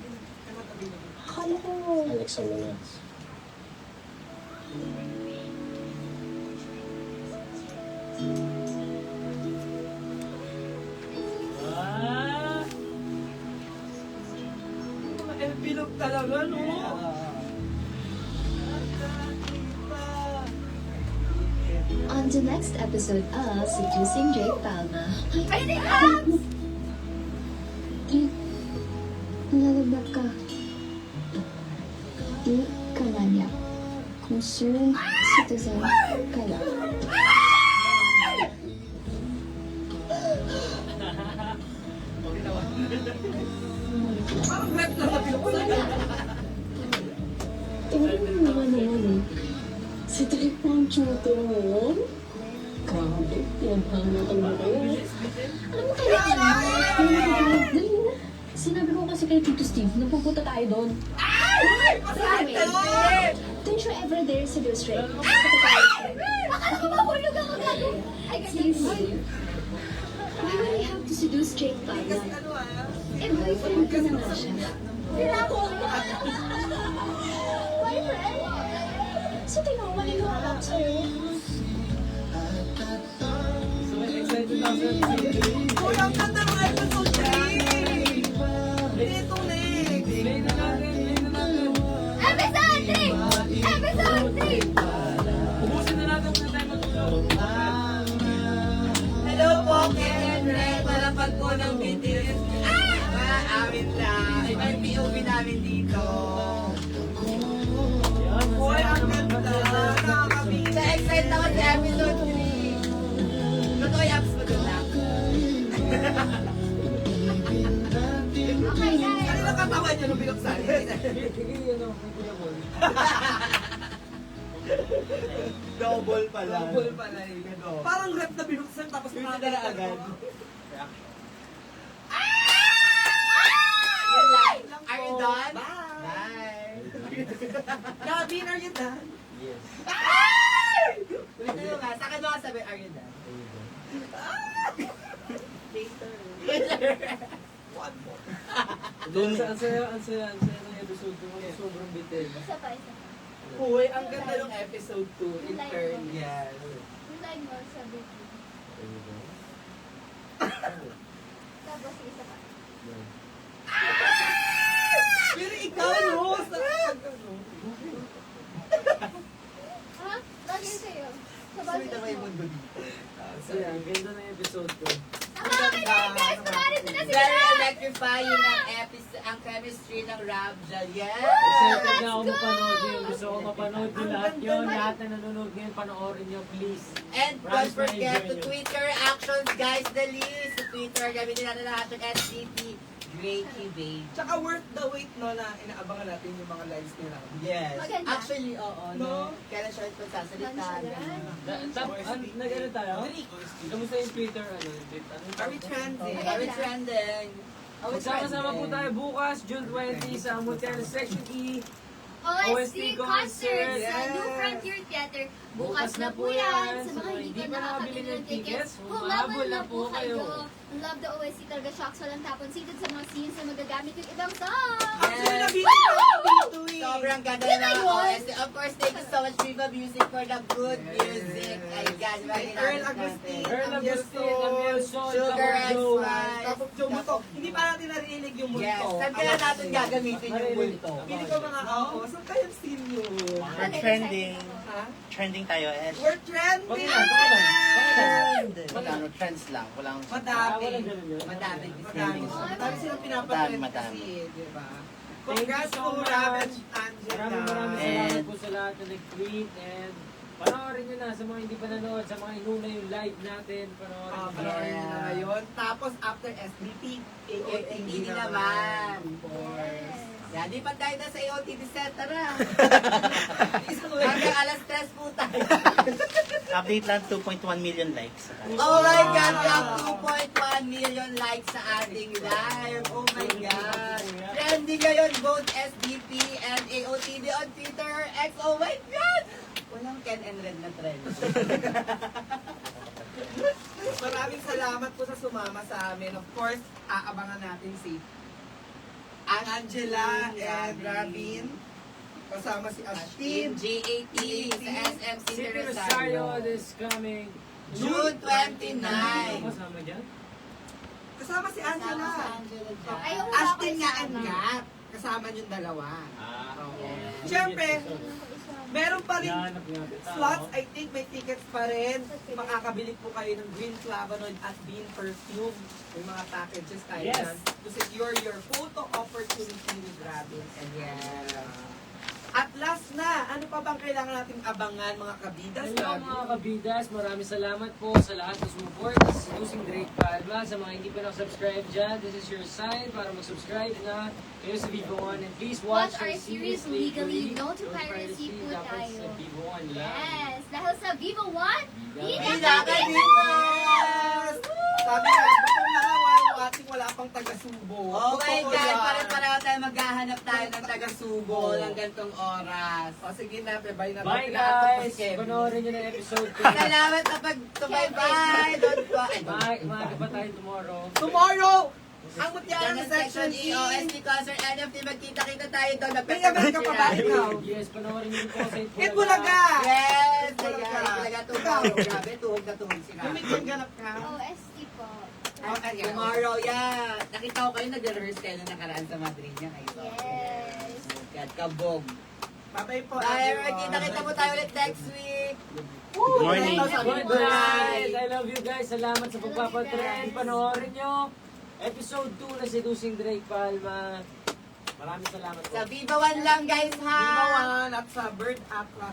Akala ko, Alex Salonas. Ah! Envelope talaga, no? On the next episode of Seducing Drake Palma. Ay, hindi ka! Drake, nalalabag ka. Di ka manyak. Concerned citizen ka lang. Parang rep lang na pinuksan. Tingnan mo naman naman eh. Si Drake na ang tutor mo. Grabe, pinaghamatan mo kayo. Alam mo kaya dali na. Sinabi ko kasi kay Tito Steve na pupunta tayo doon. Sabi! Don't you ever dare seduce Drake. Akala ko mahulog ako gago! Ay, ganyan. Seriously. Why would I have to seduce Drake Palma? Ano ah? Eh, boyfriend ka na nga siya. Sila ko! Boyfriend! So, tingnan mo, maniwala ako sa'yo. So excited ako sa Uy, ang ganda ng episode 3! Dito next! Play na natin, play na natin. Episode 3! Episode 3! Ubusin na natin kung tayo matulog. Hello po, Ken Red. Malapad po ng BTS. Amin lang. Iba yung POV namin dito. Uy, ang ganda! Nakakabili! Na-excite ako sa episode 3. Totoo yung apps mo doon lang. Okay, guys. Ano ang katawan niya nung binuksan? Double pala. Double pala eh. Parang rep na binuksan tapos Yun nakakita na agad. Yun lang. Are you done? Bye! Bye. Gavin, are you done? Yes. Ulitin mo nga. Sa akin mo sabi, are you done? Later. One more. Ang saya ng episode ko. Sobrang bitin. Isa pa, isa pa. Uy, ang ganda ng episode 2. In turn, yes. Yung line mo, sabi ko. Tapos isa pa. Pero ikaw, no? Ha? Bagay sa'yo. Sa bagay Sweet naman yung mo. mundo dito. So yan, ganda na episode ko. Nakakakilig guys! Kumarin na sila! Very electrifying ang chemistry ng Rabjal. Yes! Excited na ako mapanood yun. Gusto ko mapanood yun lahat yun. Lahat na nanonood ngayon, panoorin nyo, please. And don't Promise na forget enjoy to nyo. tweet your actions, guys. Dali sa Twitter. Gamitin natin ang hashtag SDT. Greaty Babe. Tsaka worth the wait, no, na inaabangan natin yung mga lives nila. Yes. Maganda. Actually, oo. No? Kailan siya pagsasalita. Nag-ano tayo? Kamusta yung Twitter? Are we trending? Are we trending? Magsama-sama po tayo bukas, June 20, sa Montana Section E. OST concert sa Yes. New Frontier Theater. Bukas na po yan. Sa mga hindi pa nakabili ng tickets, humabol na po kayo. Love the OST talaga. Shocks walang tapon. Seated sa mga scenes na magagamit yung ibang songs. Actually, nabito ko eh. Sobrang ganda Yun ng na mga yun. OST. Of course, thank you so much, Viva Music, for the good music. Ay, guys, Earl Agustin, Earl Agustin, Amiel Sol, Sugar and Joe. Spice. Tapos yung multo. Hindi pa natin narinig yung multo. Yes, saan kaya natin gagamitin yung multo? Pili ko mga oo. Saan kayong scene yun? We're trending. Ha? Trending tayo. And We're trending! Magkano trends lang. Walang... Madami. Madami. Madami. Madami silang pinapatrend Madami. kasi, di ba? Thank you Congrats so to much. Rab and Angela. Maraming salamat po sa lahat na nag-tweet and panoorin nyo na sa mga hindi pa nanood, sa mga inuna yung live natin, panoorin nyo. Panoorin nyo na ngayon. Tapos after SBT, AOTD naman. Of course. Yan, di pa tayo na sa AOTD set. Tara. Hanggang alas 3 po tayo. Update lang, 2.1 million likes. Oh my God, we have 2.1 million likes sa ating live. Oh my God. Trending ngayon, both SDP and AOTD on Twitter. X, oh my God. Walang Ken and Red na trend. Maraming salamat po sa sumama sa amin. Of course, aabangan natin si Angela and Rabin. Kasama si Team Ashtin. GAT sa SM City City Rosario Rosario. is coming June 29. Kasama dyan? Kasama si Angela. Ayaw mo Ashtin ako nga isama. and Gat. Kasama yung dalawa. Okay. Siyempre, meron pa rin Hanap nga kita. slots. I think may tickets pa rin. Makakabili po kayo ng Green Flavonoid at Bean Perfume. May mga packages tayo Yes. dyan to secure your photo opportunity with Rabin. And At last na, ano pa bang kailangan nating abangan mga kabidas? Hello mga kabidas, maraming salamat po sa lahat na sumuport sa Seducing Drake Palma. Sa mga hindi pa nakasubscribe dyan, this is your sign para mag-subscribe na kayo sa Vivo One. And please watch Watch our series legally. No to piracy po Dapat tayo. sa Vivo One lang. Yes. Dahil sa Vivo One, Hindi Ida na Yes! Sabi nga, batong nakawal, watching wala pang taga-subo. Oh my Totoo God, yan. pare-pareho tayo maghahanap tayo ng taga-subo ng gantong oras. O sige na, bye na. Bye Pinaatok pa guys! si Kevin. Panoorin nyo na episode 2. Salamat sa pag-bye-bye. Don't go. Bye! Umaga pa tayo tomorrow. Tomorrow, ang Mutiara Diyan Section Section E. EOST Concert NFT. Magkita-kita tayo doon. May event ka pa ba ikaw? Yes, panoorin nyo po sa It Bulaga! Yes! Bulaga. Talaga tomorrow. Grabe, tuhog na tuhog sila. May ganap ka? OST po. Tomorrow, yeah. Nakita ko kayo, nag-rehearse kayo nung nakaraan sa Madrid niya kayo. Yes. God, kabog. Bye-bye po. Bye, everyone. kita-kita po tayo ulit next week. Good morning. Good night! I love you guys. Salamat sa pagpapatrend. Panoorin nyo. Episode 2 na Seducing Drake Palma. Maraming salamat po. Sa Viva One lang, guys, ha? Viva One at sa Bird Aqua.